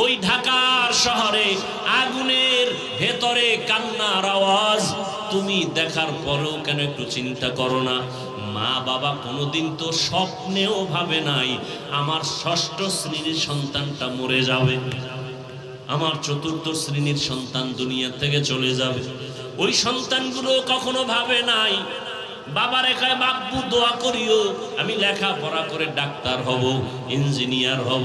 ওই ঢাকার শহরে আগুনের ভেতরে কান্নার আওয়াজ তুমি দেখার পরেও কেন একটু চিন্তা করো না? মা বাবা কোনোদিন তো স্বপ্নেও ভাবে নাই আমার ষষ্ঠ শ্রেণীর সন্তানটা মরে যাবে, আমার চতুর্থ শ্রেণীর সন্তান দুনিয়া থেকে চলে যাবে। ওই সন্তানগুলো কখনো ভাবে নাই বাবার একাই বাব্বু দোয়া করিও আমি লেখাপড়া করে ডাক্তার হব, ইঞ্জিনিয়ার হব।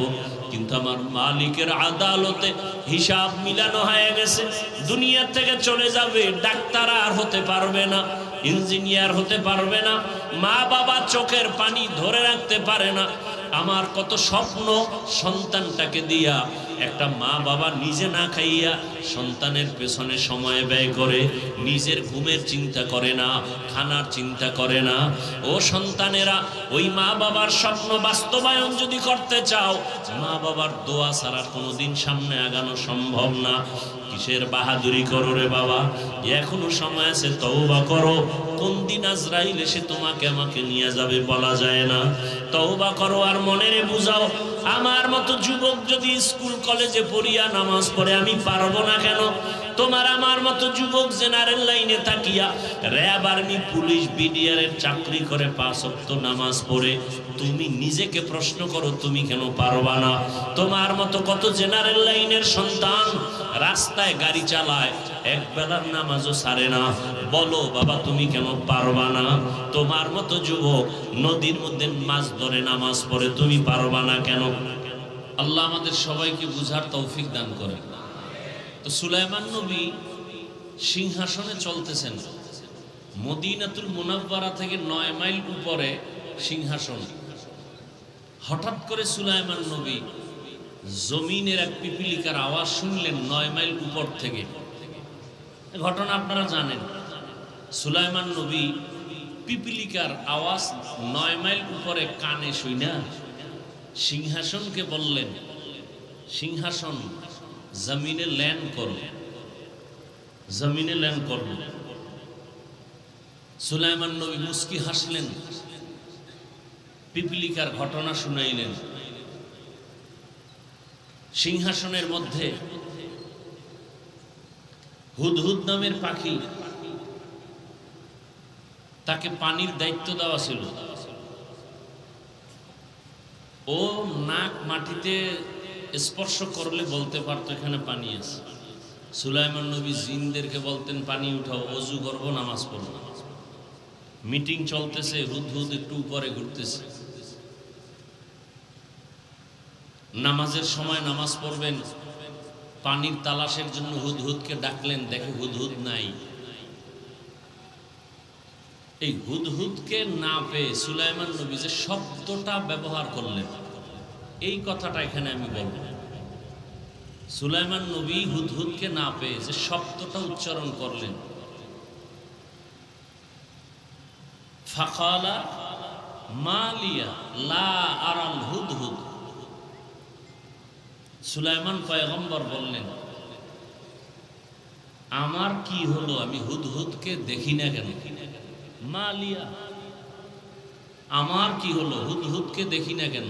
কিন্তু আমার মালিকের আদালতে হিসাব মিলানো হয়ে গেছে, দুনিয়া থেকে চলে যাবে, ডাক্তার আর হতে পারবে না, ইঞ্জিনিয়ার হতে পারবে না, মা বাবা চোখের পানি ধরে রাখতে পারে না। আমার কত স্বপ্ন সন্তানটাকে দিয়া, একটা মা বাবা নিজে না খাইয়া সন্তানের পেছনে সময় ব্যয় করে, নিজের ঘুমের চিন্তা করে না, খানার চিন্তা করে না। ও সন্তানেরা, ওই মা বাবার স্বপ্ন বাস্তবায়ন যদি করতে চাও, মা বাবার দোয়া ছাড়া কোনোদিন সামনে আগানো সম্ভব না। কিসের বাহাদুরি করো রে বাবা, এখনো সময় আছে, তওবা করো। কোন দিন আজরাইল এসে তোমাকে আমাকে নিয়ে যাবে বলা যায় না। তওবা করো আর মনেরে বুঝাও, আমার মতো যুবক যদি স্কুল কলেজে পড়িয়া নামাজ পড়ে আমি পারবো না কেন? তোমার আমার মতো যুবক জেনারেল লাইনে থাকিয়া র্যাব, আর্মি, পুলিশ, বিডিআর এর চাকরি করে 5 ওয়াক্ত নামাজ পড়ে তুমি নিজেকে প্রশ্ন করো তুমি কেন পারবা না? তোমার মতো কত জেনারেল লাইনের সন্তান রাস্তায় গাড়ি চালায়, এক বেলার নামাজও ছাড়ে না, বলো বাবা তুমি কেন পারবা না? তোমার মতো যুবক নদীর মধ্যে মাছ ধরে নামাজ পড়ে তুমি পারবা না কেন? আল্লাহ আমাদের সবাইকে বুঝার তৌফিক দান করে। তো সুলাইমান নবী সিংহাসনে চলতেছেন, মদিনাতুল মুনাওয়ারা থেকে 9 মাইল উপরে সিংহাসন। হঠাৎ করে সুলাইমান নবী জমিনের এক পিপিলিকার আওয়াজ শুনলেন 9 মাইল উপর থেকে। ঘটনা আপনারা জানেন, সুলাইমান নবী পিপিলিকার আওয়াজ 9 মাইল উপরে কানে শুইনা সিংহাসনকে বললেন, সিংহাসন জমিনে ল্যান্ড করো, জমিনে ল্যান্ড করো। সুলাইমান নবী মুস্কি হাসলেন, পিপিলিকার ঘটনা শুনাইলেন। সিংহাসনের মধ্যে হুদহুদ নামের পাখি, তাকে পানির দায়িত্ব দেওয়া ছিল। ও নাক মাটিতে স্পর্শ করলে বলতে পারতো এখানে পানি আছে। সুলাইমান নবী জিনদেরকে বলতেন পানি উঠাও, ওযু করবো, নামাজ পড়বো। মিটিং চলতেছে, হুদহুদ একটু উপরে ঘুরতেছে। নামাজের সময় নামাজ পড়বেন, পানির তালাশের জন্য হুদহুদকে ডাকলেন, দেখে হুদহুদ নাই। এই হুদহুদকে না পেয়ে সুলাইমান নবী যে শব্দটা ব্যবহার করলেন, এই কথাটা এখানে আমি বলব। সুলাইমান নবী হুদহুদকে না পেয়ে যে শব্দটা উচ্চারণ করলেন, ফাকালা মালিয়া লা আরাল হুদহুদ। সুলাইমান পয়গম্বর বললেন, আমার কি হলো, আমি হুদহুদকে দেখি না কেন? মালিয়া, আমার কি হলো, হুদহুদকে দেখি না কেন?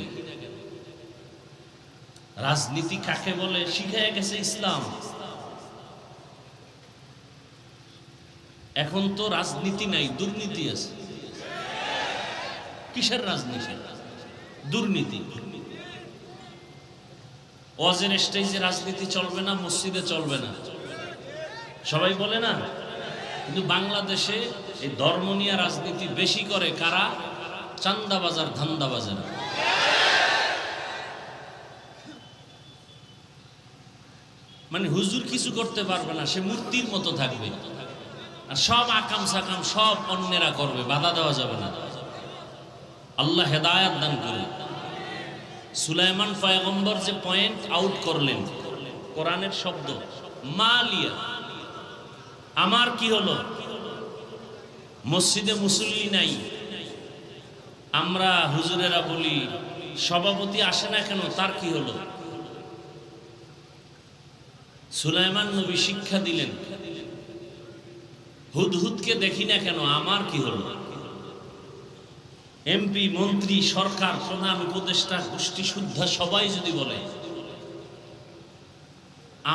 রাজনীতি কাকে বলে শিখায় গেছে ইসলাম। এখন তো রাজনীতি নাই, দুর্নীতি আছে। কিসের রাজনীতি? দুর্নীতি। ওয়াজের স্টেজে রাজনীতি চলবে না, মসজিদে চলবে না, সবাই বলে না। কিন্তু বাংলাদেশে এই ধর্ম নিয়ে রাজনীতি বেশি করে কারা? চান্দাবাজার, ধান্দাবাজার। মানে হুজুর কিছু করতে পারবে না, সে মূর্তির মতো থাকবে, আর সব আকাম সাকাম সব অন্যেরা করবে, বাধা দেওয়া যাবে না। আল্লাহ হেদায়াত দান করুন। সুলাইমান পয়গম্বর যে পয়েন্ট আউট করলেন, কোরআনের শব্দ মালিয়া, আমার কি হলো? মসজিদে মুসল্লি নাই, আমরা হুজুরেরা বলি সভাপতি আসে না কেন, তার কি হলো? সুলাইমান নবী শিক্ষা দিলেন, হুদহুদকে দেখি না কেন, আমার কি হলো? এমপি, মন্ত্রী, সরকার, প্রধান উপদেষ্টা, গোষ্ঠী শুদ্ধা সবাই যদি বলে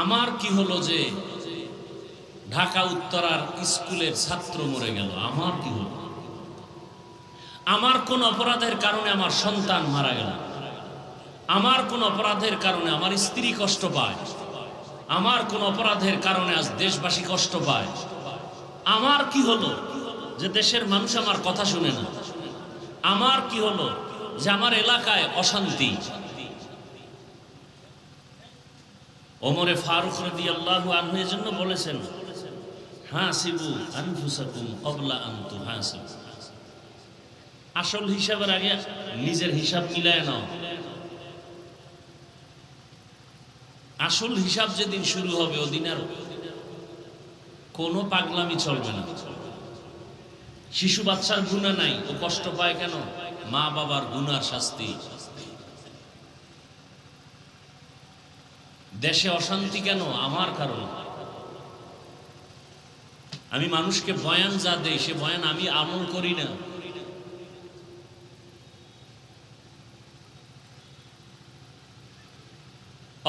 আমার কি হলো যে ঢাকা উত্তরার স্কুলের ছাত্র মরে গেল, আমার কি হলো? আমার কোন অপরাধের কারণে আমার সন্তান মারা গেল, আমার কোন অপরাধের কারণে আমার স্ত্রী কষ্ট পায়, আমার কোন অপরাধের কারণে আজ দেশবাসী কষ্ট পায়। আমার কি হলো যে দেশের মানুষ আমার কথা শুনে না? আমার কি হলো যে আমার এলাকায় অশান্তি? ওমরে ফারুক রাদিয়াল্লাহু আনহু এর জন্য বলেছেন, হাসিবু আনফুসাকুম ক্বাবলা আন তুহাসিবু। আসল হিসাবের আগে নিজের হিসাব মিলায় নাও। আসল হিসাব যেদিন শুরু হবে ওদিন আর কোনো পাগলামি চলবে না। শিশু বাচ্চার গুনাহ নাই, ও কষ্ট পায় কেন? মা বাবার গুনার শাস্তি। দেশে অশান্তি কেন? আমার কারণে। আমি মানুষকে বয়ান যা দেই সে বয়ান আমি আমল করি না।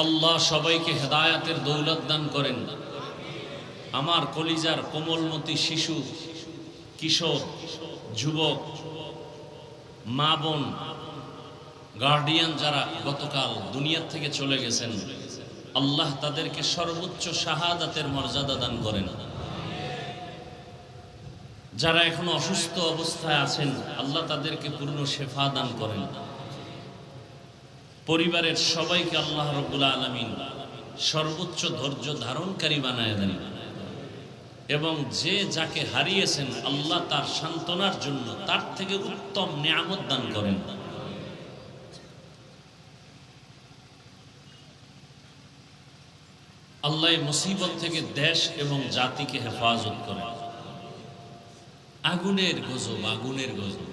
আল্লাহ সবাইকে হেদায়াতের দৌলত দান করেন। আমার কলিজার কোমলমতি শিশু, কিশোর, যুবক, মা বোন, গার্ডিয়ান যারা গতকাল দুনিয়ার থেকে চলে গেছেন, আল্লাহ তাদেরকে সর্বোচ্চ শাহাদাতের মর্যাদা দান করেন। যারা এখনো অসুস্থ অবস্থায় আছেন, আল্লাহ তাদেরকে পূর্ণ শেফা দান করেন। পরিবারের সবাইকে আল্লাহ রাব্বুল আলামিন সর্বোচ্চ ধৈর্য ধারণকারী বানায় দেন এবং যে যাকে হারিয়েছেন আল্লাহ তার সান্ত্বনার জন্য তার থেকে উত্তম নিয়ামত দান করেন। আল্লাহ মুসিবত থেকে দেশ এবং জাতিকে হেফাজত করেন। আগুনের গজব, আগুনের গজব।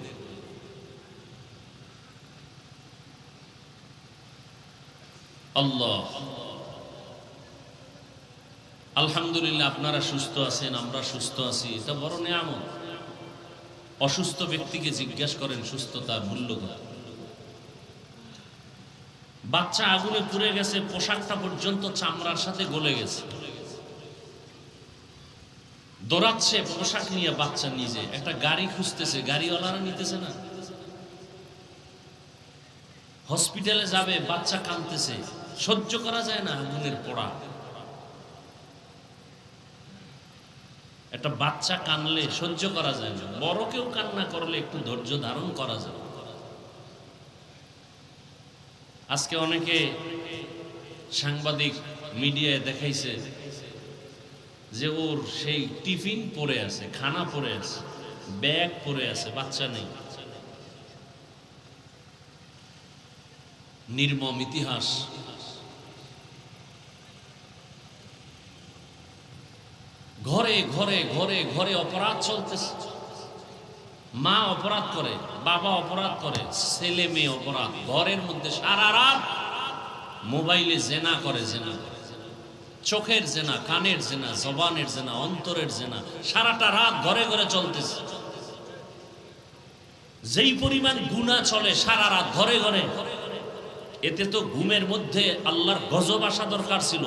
আল্লাহ, আলহামদুলিল্লাহ আপনারা সুস্থ আছেন, আমরা সুস্থ আছি, এটা বড় নিয়ামত। অসুস্থ ব্যক্তিকে জিজ্ঞাসা করেন সুস্থতার মূল্য কত। বাচ্চা আগুনে পুড়ে গেছে, পোশাকটা পর্যন্ত চামড়ার সাথে গলে গেছে, দৌড়াচ্ছে পোশাক নিয়ে বাচ্চা, নিজে একটা গাড়ি খুঁজতেছে, গাড়িওয়ালারা নিতেছে না। হসপিটালে যাবে, বাচ্চা কাঁদতেছে, সহ্য করা যায় না আগুনের পোড়া। একটা বাচ্চা কানলে সহ্য করা যায় না, বড় কেউ কান্না করলে একটু ধৈর্য ধারণ করা যায়। আজকে অনেকে সাংবাদিক মিডিয়ায় দেখাইছে যে ওর সেই টিফিন পড়ে আছে, খানা পড়ে আছে, ব্যাগ পড়ে আছে, বাচ্চা নেই। নির্মম ইতিহাস। ঘরে ঘরে ঘরে ঘরে অপরাধ চলতেছে। মা অপরাধ করে, বাবা অপরাধ করে, ছেলে মেয়ে অপরাধ। ঘরের মধ্যে সারা রাত মোবাইলে জেনা করে, জেনা করে, চোখের জেনা, কানের জেনা, জবানের জেনা, অন্তরের জেনা, সারাটা রাত ঘরে ঘরে চলতেছে। যেই পরিমাণ গুনাহ চলে সারা রাত ঘরে ঘরে, এতে তো ঘুমের মধ্যে আল্লাহর গজব আসা দরকার ছিল,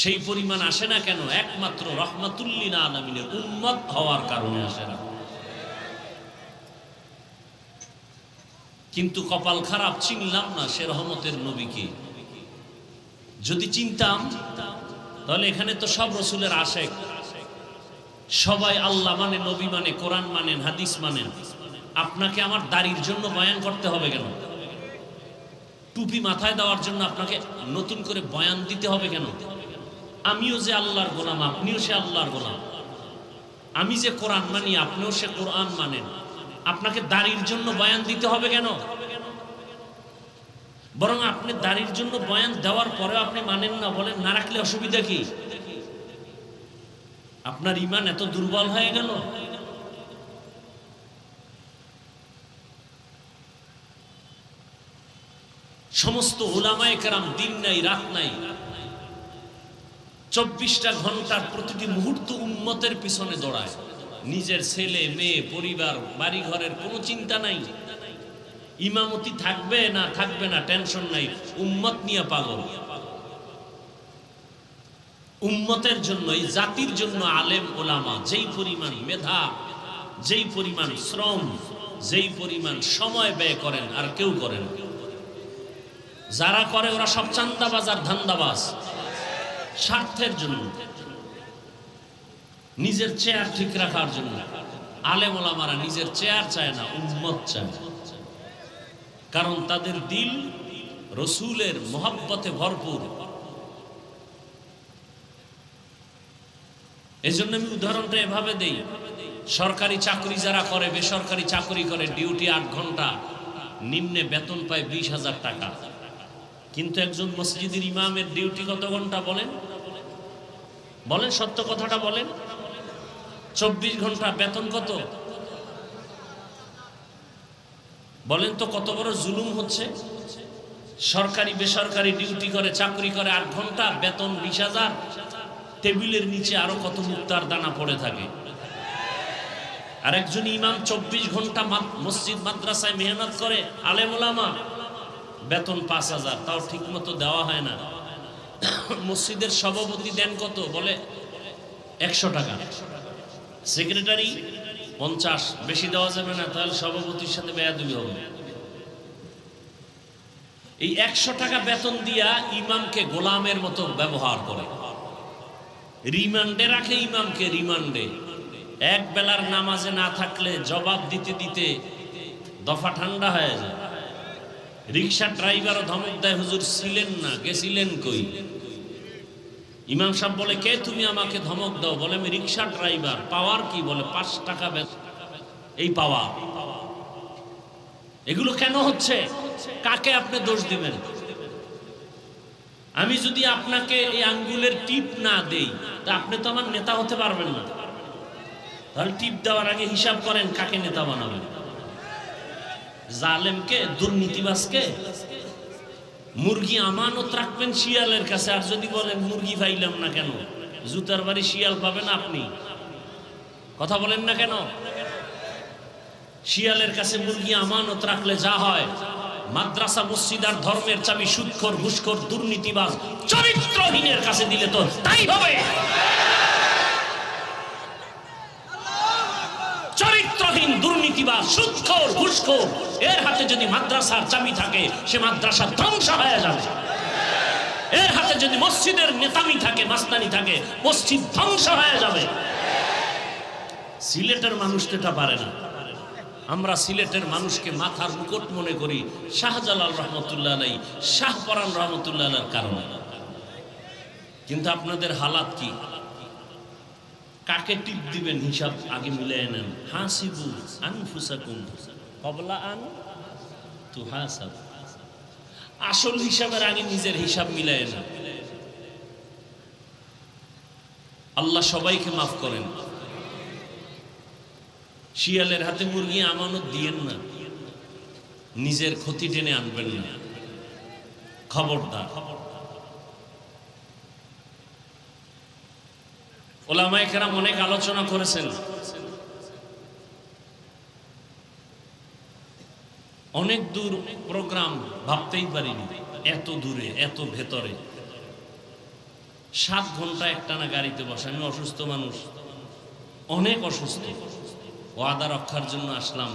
সেই পরিমাণ আসে না কেন? একমাত্র রাহমাতুল লিল আলামিনের উম্মত হওয়ার কারণে আসে না। কিন্তু কপাল খারাপ, চিনলাম না সে রহমতের নবীকে। যদি চিনতাম তাহলে এখানে তো সব রসুলের আশেক, সবাই আল্লাহ মানে, নবী মানে, কোরআন মানেন, হাদিস মানেন। আপনাকে আমার দাড়ির জন্য বয়ান করতে হবে কেন? টুপি মাথায় দেওয়ার জন্য আপনাকে নতুন করে বয়ান দিতে হবে কেন? আমিও যে আল্লাহর গোলাম, আপনিও সে আল্লাহর গোলাম। আমি যে কোরআন মানি, আপনিও সে কোরআন মানেন। আপনাকে দাড়ির জন্য বয়ান দিতে হবে কেন? বরং আপনি দাড়ির জন্য বয়ান দেওয়ার পরে আপনি মানেন না, বলেন না রাখলে অসুবিধা কি? আপনার ঈমান এত দুর্বল হয়ে গেল? সমস্ত উলামায়ে কেরাম দিন নাই রাত নাই, 24টা ঘন্টার প্রতিটি মুহূর্ত উম্মতের পিছনে দৌড়ায়। নিজের ছেলে মেয়ে, পরিবার, বাড়ি ঘরের কোনো চিন্তা নাই। ইমামতি থাকবে না থাকবে না টেনশন নাই, উম্মত নিয়ে পাগল। উম্মতের জন্য, এই জাতির জন্য আলেম ওলামা যেই পরিমাণ মেধা, যেই পরিমাণ শ্রম, যেই পরিমাণ সময় ব্যয় করেন আর কেউ করেন। যারা করে ওরা সব চান্দাবাজ আর ধান্দাবাজ, স্বার্থের জন্য, নিজের চেয়ার ঠিক রাখার জন্য। আলেম ওলামারা নিজের চেয়ার চায় না, উম্মত চায়, কারণ তাদের দিল রসুলের মহব্বতে ভরপুর। এজন্য আমি উদাহরণটা এভাবে দেই, সরকারি চাকরি যারা করে, বেসরকারি চাকরি করে, ডিউটি 8 ঘন্টা, নিম্নে বেতন পায় 20,000 টাকা। কিন্তু একজন মসজিদের ইমামের ডিউটি কত ঘন্টা বলেন? বলেন, সত্য কথাটা বলেন। 24 ঘন্টা, বেতন কত? বলেন তো কত বড় জুলুম হচ্ছে। সরকারি বেসরকারি ডিউটি করে, চাকরি করে 8 ঘন্টা, বেতন 20,000, টেবিলের নিচে আরো কত মুক্তার দানা পড়ে থাকে। আর একজন ইমাম 24 ঘন্টা মসজিদ মাদ্রাসায় মেহনত করে, আলেম ওলামা, বেতন 5,000, তাও ঠিক মতো দেওয়া হয় না। মসজিদের সভাপতি দেন কত? বলে 100 টাকা, সেক্রেটারি 50, বেশি দেওয়া যাবে না, তাহলে সভাপতির সাথে বেয়াদবি হবে। এই 100 টাকা বেতন দিয়া ইমামকে গোলামের মতো ব্যবহার করে, রিমান্ডে রাখে ইমামকে, রিমান্ডে। এক বেলার নামাজে না থাকলে জবাব দিতে দিতে দফা ঠান্ডা হয়ে যায়। রিক্সা ড্রাইভারও ধমক দেয়, হুজুর ছিলেন না, গেছিলেন কই? ইমাম সাহেব বলে, কে তুমি আমাকে ধমক দাও? বলে, আমি রিক্সা ড্রাইভার। পাওয়ার কি? বলে 5 টাকা বেতন। এই পাওয়া। এগুলো কেন হচ্ছে? কাকে আপনি দোষ দিবেন? আমি যদি আপনাকে এই আঙ্গুলের টিপ না দেই, তা আপনি তো আমার নেতা হতে পারবেন না। তাহলে টিপ দেওয়ার আগে হিসাব করেন কাকে নেতা বানাবেন। জালেমকে, দুর্নীতিবাজকে? মুরগি আমানত রাখবেন শিয়ালের কাছে, আর যদি বলেন মুরগি পাইলাম না কেন, জুতার বাড়ি শিয়াল পাবেন আপনি? কথা বলেন না কেন? শিয়ালের কাছে মুরগি আমানত রাখলে যা হয়, মাদ্রাসা মসজিদ আর ধর্মের চাবি সুদখোর, ঘুষখোর, দুর্নীতিবাজ, চরিত্রহীনের কাছে দিলে তো তাই হবে। চরিত্রহীন, দুর্নীতিবাজ, সুদখোর, ঘুষখোর এর হাতে যদি মাদ্রাসার চাবি থাকে, সে মাদ্রাসা ধ্বংস হয়ে যাবে। এর হাতে যদি মসজিদের নেতামি থাকে, মাস্তানি থাকে, মসজিদ ধ্বংস হয়ে যাবে। সিলেটের মানুষ তো এটা পারে না। আমরা সিলেটের মানুষকে মাথার মুকুট মনে করি শাহজালাল রহমতুল্লাহ আলাইহি, শাহপরান রহমতুল্লাহ আলাইহির কারণে। কিন্তু আপনাদের হালাত কি? কাকে টিপ দিবেন হিসাব আগে মিলিয়ে নেন। হাসিবু আনফুসাকুম ক্বাবলা আন তুহাসাব। আসল হিসাবের আগে নিজের হিসাব মিলিয়ে নেন। আল্লাহ সবাইকে মাফ করেন। শিয়ালের হাতে মুরগি আমানত দিয়েন না, নিজের ক্ষতি টেনে আনবেন না, খবরদার। ওলামায়ে কেরাম অনেক আলোচনা করেছেন, অনেক দূর প্রোগ্রাম, ভাবতেই পারিনি এত দূরে, এত ভেতরে। 7 ঘন্টা একটানা গাড়িতে বসে। আমি অসুস্থ মানুষ, অনেক অসুস্থ। ওয়াদা রক্ষার জন্য আসলাম,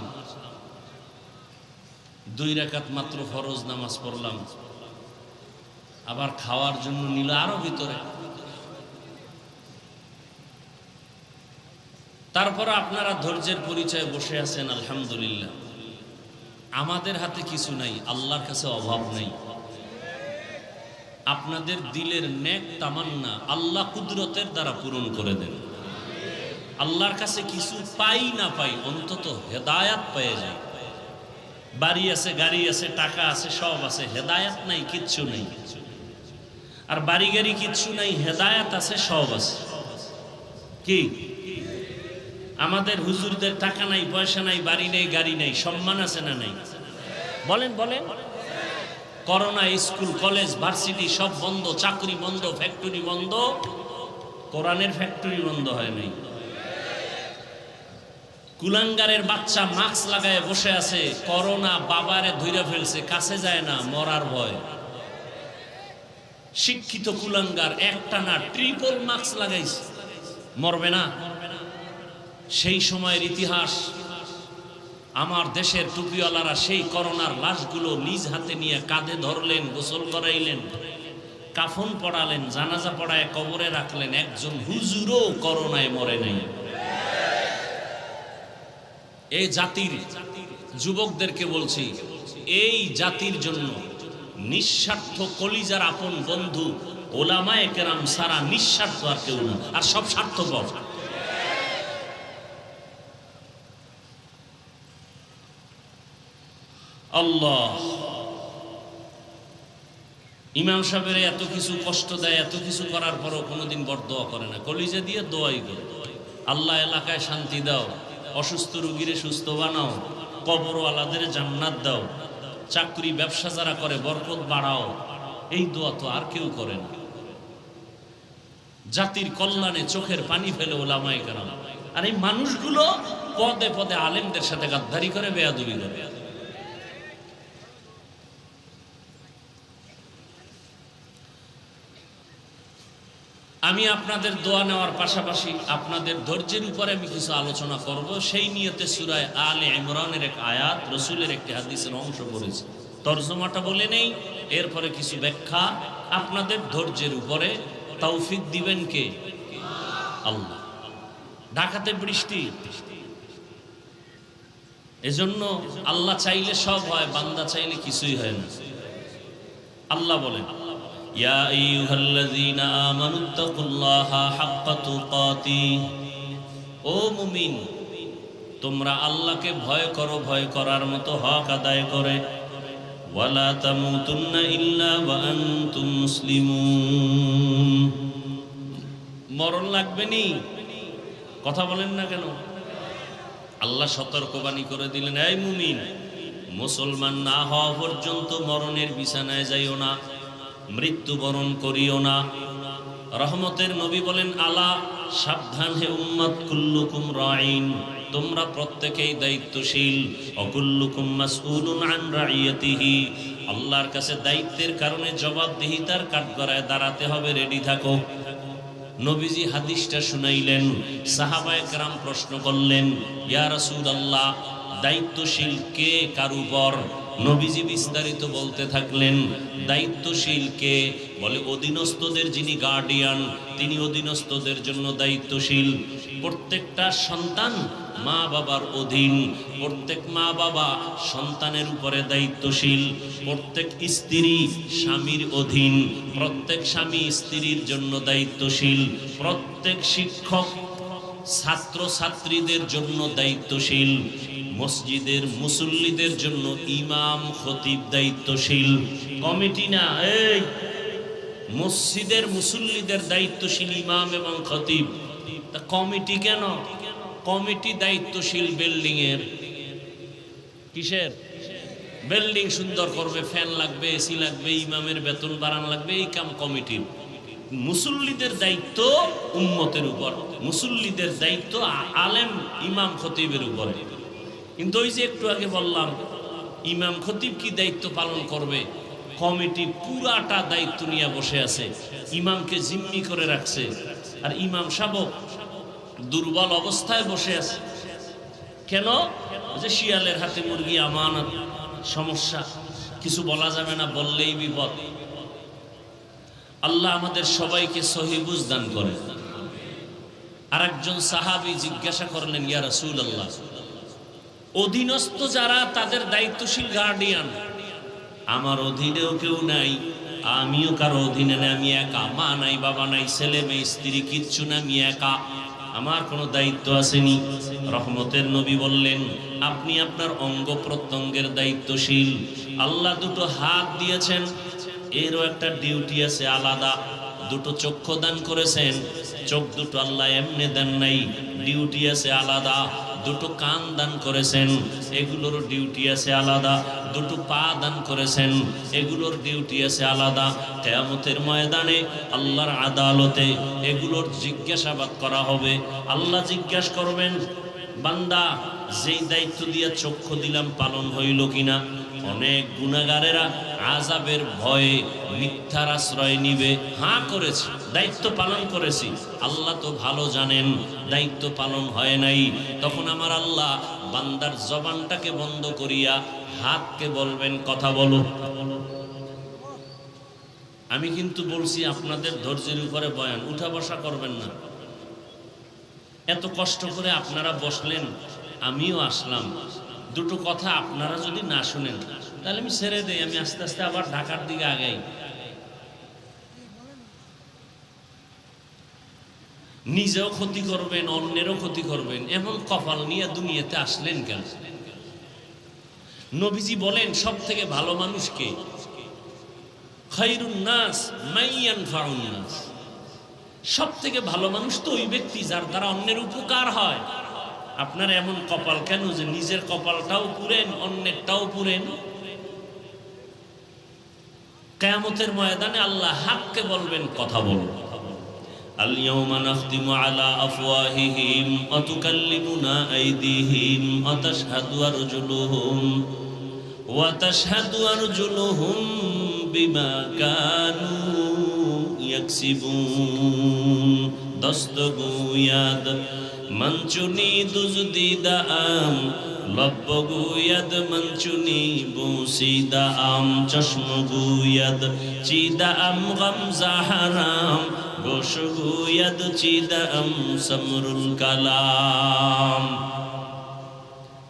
2 রাকাত মাত্র ফরজ নামাজ পড়লাম, আবার খাওয়ার জন্য নিল আরো ভিতরে। তারপর আপনারা ধৈর্যের পরিচয়ে বসে আছেন, আলহামদুলিল্লাহ। আমাদের হাতে কিছু নাই, আল্লাহর কাছে অভাব নাই। আপনাদের দিলের নেক তামান্না আল্লাহ কুদরতের দ্বারা পূরণ করে দেন। আল্লাহর কাছে কিছু পাই না পাই, অন্তত হেদায়াত পেয়ে যায়। বাড়ি আছে, গাড়ি আছে, টাকা আছে, সব আছে, হেদায়াত নাই, কিচ্ছু নেই। আর বাড়ি গাড়ি কিচ্ছু নাই, হেদায়াত আছে, সব আছে। কি আমাদের হুজুরদের টাকা নাই, পয়সা নাই, বাড়ি নেই, গাড়ি নেই, সম্মান আছে না নাই? বলেন বলেন। করোনা, স্কুল কলেজ ভার্সিটি সব বন্ধ, চাকরি বন্ধ, ফ্যাক্টরি বন্ধ। কোরআনের ফ্যাক্টরি বন্ধ হয় নাই। কুলাঙ্গারের বাচ্চা মাস্ক লাগায় বসে আছে, করোনা বাবারে ধইরা ফেলছে, কাছে যায় না, মরার ভয়। শিক্ষিত কুলাঙ্গার একটা না ট্রিপল মার্কস লাগাইছে, মরবে না। সেই সময়ের ইতিহাস, আমার দেশের টুপিওয়ালারা সেই করোনার লাশগুলো নিজ হাতে নিয়ে কাঁধে ধরলেন, গোসল করাইলেন, কাফন পড়ালেন, জানাজা পড়ায় কবরে রাখলেন। একজন হুজুরও করোনায় মরে নাই। এই জাতির যুবকদেরকে বলছি, এই জাতির জন্য নিঃস্বার্থ কলিজার আপন বন্ধু ওলামায়ে কেরাম সারা নিঃস্বার্থ আর কেউ না, আর সব স্বার্থপর। আল্লাহ ইমাম সাহেবের এত কিছু কষ্ট দেয়, এত কিছু করার পরও কোনোদিন বরদোয়া করে না, কলিজা দিয়ে দোয়াই করে। আল্লাহ এলাকায় শান্তি দাও, অসুস্থ রোগীরে সুস্থ বানাও, কবরওয়ালাদের জান্নাত দাও, চাকরি ব্যবসা যারা করে বরকত বাড়াও। এই দোয়া তো আর কেউ করে না। জাতির কল্যাণে চোখের পানি ফেলে ওলামায়ে কেরাম, আর এই মানুষগুলো পদে পদে আলেমদের সাথে গাদ্দারি করে, বেয়াদবি করে। আমি আপনাদের দোয়া নেওয়ার পাশাপাশি আপনাদের ধৈর্যের উপরে আমি কিছু আলোচনা করব। সেই নিয়তে সূরা আলে ইমরানের এক আয়াত, রসুলের একটি হাদিসের অংশ পড়েছি, তরজমাটা বলে নেই, এরপরে কিছু ব্যাখ্যা। আপনাদের ধৈর্যের উপরে তৌফিক দিবেন কে? আল্লাহ। ঢাকাতে বৃষ্টি, এজন্য আল্লাহ চাইলে সব হয়, বান্দা চাইলে কিছুই হয় না। আল্লাহ বলেন, ইয়া আইয়ুহাল্লাযীনা আমানুত্তাকুল্লাহা হাক্কা তুকাতিহ, ও মুমিন তোমরা আল্লাহকে ভয় করো, ভয় করার মতো হক আদায় করে। ওয়ালা তামুতুন্না ইল্লা ওয়া আনতুম মুসলিমুন। মরণ লাগবে নি, কথা বলেন না কেন? আল্লাহ সতর্কবাণী করে দিলেন, এই মুমিন, মুসলমান না হওয়া পর্যন্ত মরণের বিছানায় যাইও না, মৃত্যুবরণ করিও না। রহমতের নবী বলেন, আলা সাবধান হে উম্মত, কুল্লুকুম রাঈন, তোমরা প্রত্যেকেই দায়িত্বশীল, অকুল্লুকুম মাসউলুন আন রাইয়াতিহি, আল্লাহর কাছে দায়িত্বের কারণে জবাবদিহিতার কাঠগড়ায় দাঁড়াতে হবে, রেডি থাকো। নবীজি হাদিসটা শুনাইলেন, সাহাবায়ে কেরাম প্রশ্ন করলেন, ইয়া রাসূলুল্লাহ, দায়িত্বশীল কে কার উপর? নবীজি বিস্তারিত বলতে থাকলেন, দায়িত্বশীল কে? বলে অধীনস্থদের যিনি গার্ডিয়ান, তিনি অধীনস্থদের জন্য দায়িত্বশীল। প্রত্যেকটা সন্তান মা বাবার অধীন, প্রত্যেক মা বাবা সন্তানের উপরে দায়িত্বশীল, প্রত্যেক স্ত্রী স্বামীর অধীন, প্রত্যেক স্বামী স্ত্রীর জন্য দায়িত্বশীল, প্রত্যেক শিক্ষক ছাত্র ছাত্রীদের জন্য দায়িত্বশীল, মসজিদের মুসল্লিদের জন্য ইমাম খতিব দায়িত্বশীল। কমিটি না, এই মসজিদের মুসল্লিদের দায়িত্বশীল ইমাম এবং খতিব। তা কমিটি কেন? কমিটি দায়িত্বশীল বিল্ডিং এর। কিসের? বিল্ডিং সুন্দর করবে, ফ্যান লাগবে, এসি লাগবে, ইমামের বেতন বাড়ানো লাগবে, এই কাম কমিটির। মুসল্লিদের দায়িত্ব উম্মতের উপর, মুসল্লিদের দায়িত্ব আলেম ইমাম খতিবের উপরে। কিন্তু ওই যে একটু আগে বললাম, ইমাম খতিব কি দায়িত্ব পালন করবে? কমিটি পুরাটা দায়িত্ব নিয়ে বসে আছে, ইমামকে জিম্মি করে রাখছে, আর ইমাম সাহেব দুর্বল অবস্থায় বসে আছে। কেন? যে শিয়ালের হাতে মুরগি আমানত, সমস্যা, কিছু বলা যাবে না, বললেই বিপদ। আল্লাহ আমাদের সবাইকে সহি বুঝ দান করে। আর একজন সাহাবী জিজ্ঞাসা করলেন, ইয়া রাসূলুল্লাহ, অধীনস্থ যারা তাদের দায়িত্বশীল গার্ডিয়ান, আমার অধীনেও কেউ নাই, আমিও কারো অধীনে নেই, আমি একা, মা নাই, বাবা নাই, ছেলে মেয়ে স্ত্রী কিচ্ছু না, আমি একা, আমার কোনো দায়িত্ব আসেনি। রহমতের নবী বললেন, আপনি আপনার অঙ্গ প্রত্যঙ্গের দায়িত্বশীল। আল্লাহ দুটো হাত দিয়েছেন, এরও একটা ডিউটি আছে আলাদা। দুটো চক্ষু দান করেছেন, চোখ দুটো আল্লাহ এমনি দেন নাই, ডিউটি আছে আলাদা। দুটো কান দান করেছেন, এগুলোর ডিউটি আছে আলাদা। দুটো পা দান করেছেন, এগুলোর ডিউটি আছে আলাদা। কিয়ামতের ময়দানে আল্লাহর আদালতে এগুলোর জিজ্ঞাসাবাদ করা হবে। আল্লাহ জিজ্ঞাসা করবেন, বান্দা যেই দায়িত্ব দিয়ে চক্ষু দিলাম পালন হইল কিনা? অনেক গুনাহগারেরা আযাবের ভয়ে মিথ্যার আশ্রয় নিবে। হ্যাঁ করেছি, দায়িত্ব পালন করেছি, আল্লাহ তো ভালো জানেন দায়িত্ব পালন হয় নাই। তখন আমার আল্লাহ বান্দার জবানটাকে বন্ধ করিয়া হাতকে বলবেন কথা বলো। আমি কিন্তু বলছি আপনাদের ধৈর্যের উপরে বয়ান, উঠা বসা করবেন না। এত কষ্ট করে আপনারা বসলেন, আমিও আসলাম, দুটো কথা আপনারা যদি না শুনেন তাহলে আমি ছেড়ে দেই, আমি আস্তে আস্তে আবার ঢাকার দিকে আগাই। নিজেও ক্ষতি করবেন, অন্যেরও ক্ষতি করবেন, এমন কপাল নিয়ে দুনিয়াতে আসলেন কেন? নবীজি বলেন সব থেকে ভালো মানুষকে, খায়রুন নাস মাইয়ানফাউন নাস, সব থেকে ভালো মানুষ তো ওই ব্যক্তি যার দ্বারা অন্যের উপকার হয়। আপনার এমন কপাল কেন যে নিজের কপালটাও পুরেন, অন্যেরটাও পুরেন? কিয়ামতের ময়দানে আল্লাহ হাককে বলবেন কথা বলো। আল ইয়াউমা নাখতিমু আলা আফওয়াহিহিম ওয়া তুকাল্লিমুনা আইদিহিম ওয়া তাশহাদু আরজুলুহুম বিমা কানু ইয়াকসিবুন। দস্তগুয়াদ মঞ্চুনি দুজদিদাম লব্বগুয়াদ মঞ্চুনি বুসিদাম চশমগুয়াদ চিদাম গামজাহারাম গোশগুয়াদ চিদাম সমরুল কালাম।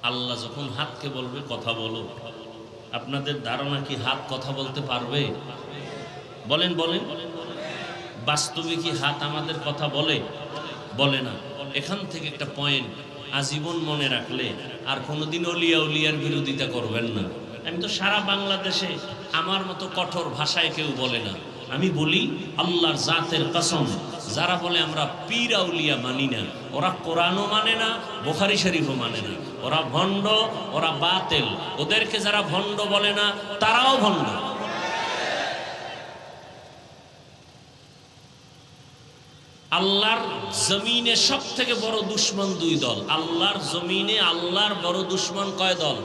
আল্লাহ যখন হাতকে বলবে কথা বলো, আপনাদের ধারণা কি হাত কথা বলতে পারবে? বলেন বলেন, বাস্তবে কি হাত আমাদের কথা বলে? বলে না। এখান থেকে একটা পয়েন্ট আজীবন মনে রাখলে আর কোনোদিন অলিয়া উলিয়ার বিরোধিতা করবেন না। আমি তো সারা বাংলাদেশে আমার মতো কঠোর ভাষায় কেউ বলে না। আমি বলি আল্লাহর জাতের কসম, যারা বলে আমরা পীর আউলিয়া মানি না, ওরা কোরআনও মানে না, বুখারী শরীফও মানে না, ওরা ভণ্ড, ওরা বাতিল। ওদেরকে যারা ভণ্ড বলে না তারাও ভণ্ড। আল্লাহর জমিনে সব থেকে বড় দুশ্মন দুই দল। আল্লাহর জমিনে আল্লাহর বড় দুশ্মন কয় দল?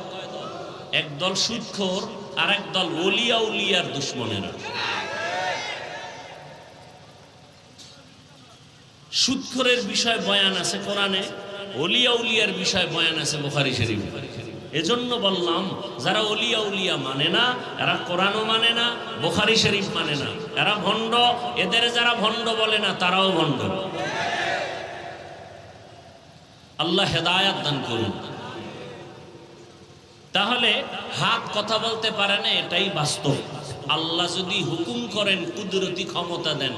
এক দল সুদখোর, আর এক দল ওলিয়া উলিয়ার দুশ্মনেরা। সুদখোরের বিষয় বয়ান আছে কোরআনে, ওলিয়া উলিয়ার বিষয় বয়ান আছে বুখারী শরীফে। এজন্য বললাম যারা ওলিয়া উলিয়া মানে না, এরা কোরআনও মানে না, বুখারী শরীফ মানে না, এরা ভণ্ড। এদের যারা ভণ্ড বলে না তারাও ভণ্ড। আল্লাহ হেদায়েত দান করুন। তাহলে হাত কথা বলতে পারে না, এটাই বাস্তব। আল্লাহ যদি হুকুম করেন, কুদরতি ক্ষমতা দেন,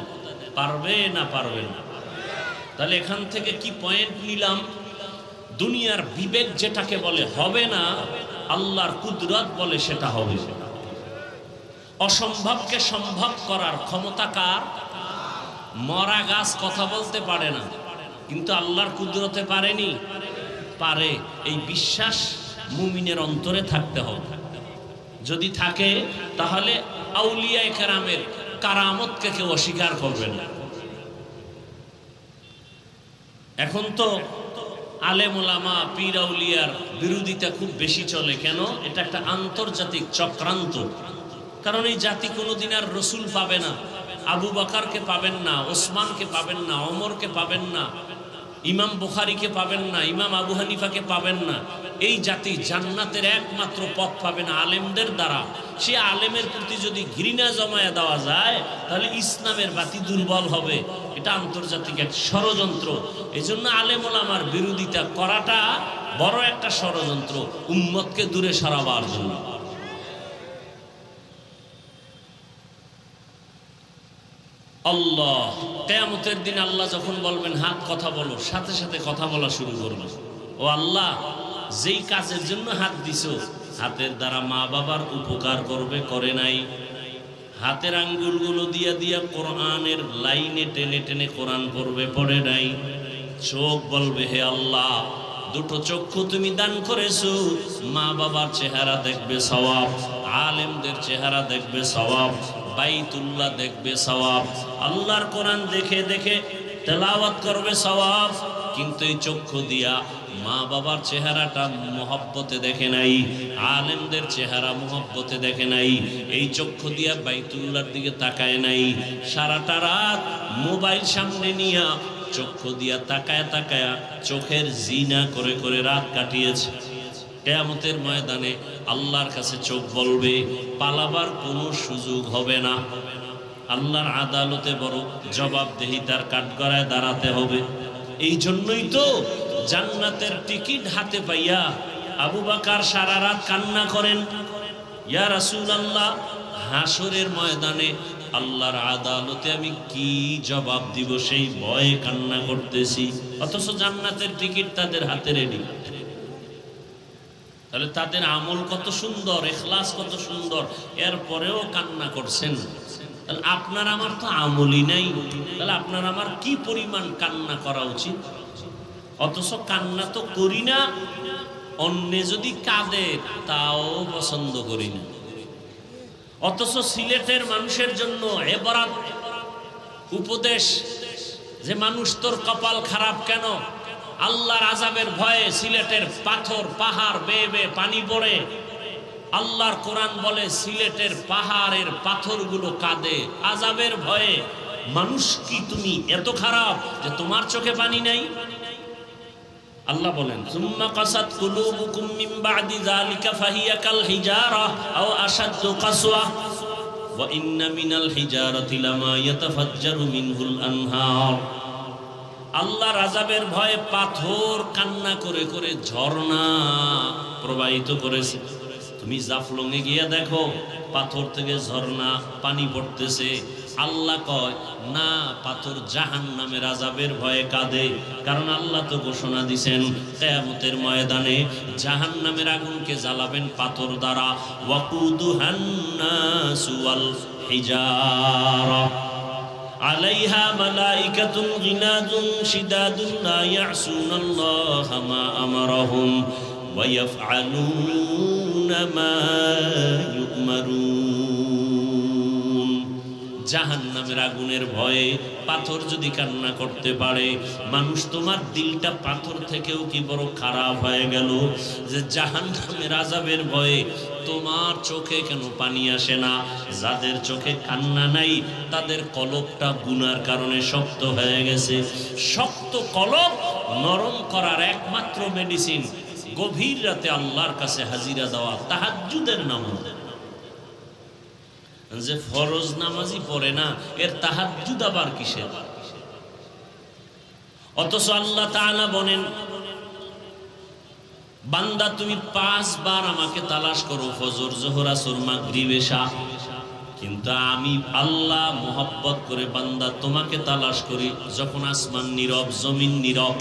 পারবে না পারবে না? তাহলে এখান থেকে কি পয়েন্ট নিলাম? দুনিয়ার বিবেক যেটাকে বলে হবে না, আল্লাহর কুদরত বলে সেটা হবে। অসম্ভবকে সম্ভব করার ক্ষমতা কার? মরা গাছ কথা বলতে পারে না, কিন্তু আল্লাহর কুদরতে পারেনি? পারে। এই বিশ্বাস মুমিনের অন্তরে থাকতে হবে। যদি থাকে তাহলে আউলিয়া কেরামের কারামতকে কেউ অস্বীকার করবে না। এখন তো আলেম ওলামা পীর আউলিয়ার বিরোধিতা খুব বেশি চলে। কেন? এটা একটা আন্তর্জাতিক চক্রান্ত। কারণ এই জাতি কোনোদিন আর রসুল পাবে না, আবু বকরকে পাবেন না, ওসমানকে পাবেন না, ওমরকে পাবেন না, ইমাম বুখারীকে পাবেন না, ইমাম আবু হানিফাকে পাবেন না। এই জাতি জান্নাতের একমাত্র পথ পাবে না আলেমদের দ্বারা। সে আলেমের প্রতি যদি ঘৃণা জমায়া দেওয়া যায় তাহলে ইসলামের বাতি দুর্বল হবে। এটা আন্তর্জাতিক এক ষড়যন্ত্র। এই জন্য আলেম ওলামার বিরোধিতা করাটা বড় একটা ষড়যন্ত্র, উম্মতকে দূরে সরাবার জন্য। আল্লাহ কিয়ামতের দিন আল্লাহ যখন বলবেন হাত কথা বলো, সাথে সাথে কথা বলা শুরু করবে। ও আল্লাহ, যেই কাজের জন্য হাত দিছো, হাতের দ্বারা মা বাবার উপকার করবে, করে নাই। হাতের আঙ্গুলগুলো দিয়া দিয়া কোরআনের লাইনে টেনে টেনে কোরআন পড়বে, পড়ে নাই। চোখ বলবে হে আল্লাহ, দুটো চক্ষু তুমি দান করেছো, মা বাবার চেহারা দেখবে সওয়াব, আলেমদের চেহারা দেখবে সওয়াব, বাইতুল্লাহ দেখবে সওয়াব, আল্লাহর কোরআন দেখে দেখে তেলাওয়াত করবে সওয়াব। কিন্তু এই চক্ষু দিয়া মা বাবার চেহারাটা মহব্বতে দেখে নাই, আলেমদের চেহারা মহব্বতে দেখে নাই, এই চক্ষু দিয়া বাইতুল্লাহর দিকে তাকায় নাই, সারাটা রাত মোবাইল সামনে নিয়া চক্ষু দিয়া তাকায় তাকায়া চোখের জিনা করে করে রাত কাটিয়েছে। কিয়ামতের ময়দানে আল্লাহর কাছে চোখ বলবে, পালাবার কোনো সুযোগ হবে না। আল্লাহর আদালতে বড় জবাবদেহিতার কাঠগড়ায় দাঁড়াতে হবে। এই জন্যই তো জান্নাতের টিকিট হাতে পাইয়া আবু বকর সারা রাত কান্না করেন, ইয়া রাসূলুল্লাহ, হাসরের ময়দানে আল্লাহর আদালতে আমি কি জবাব দিব সেই ভয়ে কান্না করতেছি। অথচ জান্নাতের টিকিট তাদের হাতে রেডি। তাহলে তাদের আমল কত সুন্দর, ইখলাস কত সুন্দর, এরপরেও কান্না করছেন। তাহলে আপনার আমার তো আমলই নাই, তাহলে আপনার আমার কি পরিমাণ কান্না করা উচিত? অথচ কান্না তো করি না, অন্যে যদি কাঁদে তাও পছন্দ করি না। অথচ সিলেটের মানুষের জন্য এবারাত উপদেশ যে মানুষ তোর কপাল খারাপ কেন, আল্লাহর আযাবের ভয়ে সিলেটের পাথর পাহাড় বেয়ে বেয়ে পানি পড়ে। আল্লাহর কোরআন বলে সিলেটের পাহাড়ের পাথরগুলো কাঁদে আযাবের ভয়ে। মানুষ কি তুমি এত খারাপ যে তোমার চোখে পানি নাই? আল্লাহ বলেন, সুম্মা কাসাত কুলুবুকুম মিন বাদি যালিকা ফাহিয়া কাল হিজারা আও আশাদ্দু কাসওয়া ওয়া ইন্না মিনাল হিজারাতি লামা ইয়াতাফাজ্জারু মিনহুল আনহার। আল্লাহর আযাবের ভয়ে পাথর কান্না করে করে ঝর্ণা প্রবাহিত করেছে। তুমি জাফলংয়ে গিয়ে দেখো, পাথর থেকে ঝর্ণা পানি পড়তেছে। আল্লাহ কয় না, পাথর জাহান্নামের আযাবের ভয়ে কাঁদে। কারণ আল্লাহ তো ঘোষণা দিয়েছেন কিয়ামতের ময়দানে জাহান্নামের আগুনকে জ্বালাবেন পাথর দ্বারা। ওয়াকুদুহান নাসু ওয়াল হিজারা আলাইহা মালাইকাতুন গিলাদুন শিদাদুন লা ইয়াসুনাল্লাহা মা আমারাহুম ওয়া ইয়াফআলুনা মা ইউমারুন। জাহান্নামের আগুনের ভয়ে পাথর যদি কান্না করতে পারে, মানুষ তোমার দিলটা পাথর থেকেও কি বড় খারাপ হয়ে গেল যে জাহান্নামের আযাবের ভয়ে তোমার চোখে কেন পানি আসে না? যাদের চোখে কান্না নাই তাদের কলবটা গুনার কারণে শক্ত হয়ে গেছে। শক্ত কলব নরম করার একমাত্র মেডিসিন গভীর রাতে আল্লাহর কাছে হাজিরা দেওয়া, তাহাজ্জুদের নামাজ। যে ফরজ নামাজই পড়ে না, এর তাহাজ্জুদ আবার কিসের? অথচ আল্লাহ তাআলা বলেন, বান্দা তুমি 5 বার আমাকে তালাশ করো, ফজর, যোহর, আসর, মাগরিব, এশা, কিন্তু আমি আল্লাহ মোহাব্বত করে বান্দা তোমাকে তালাশ করি যখন আসমান নীরব, জমিন নীরব।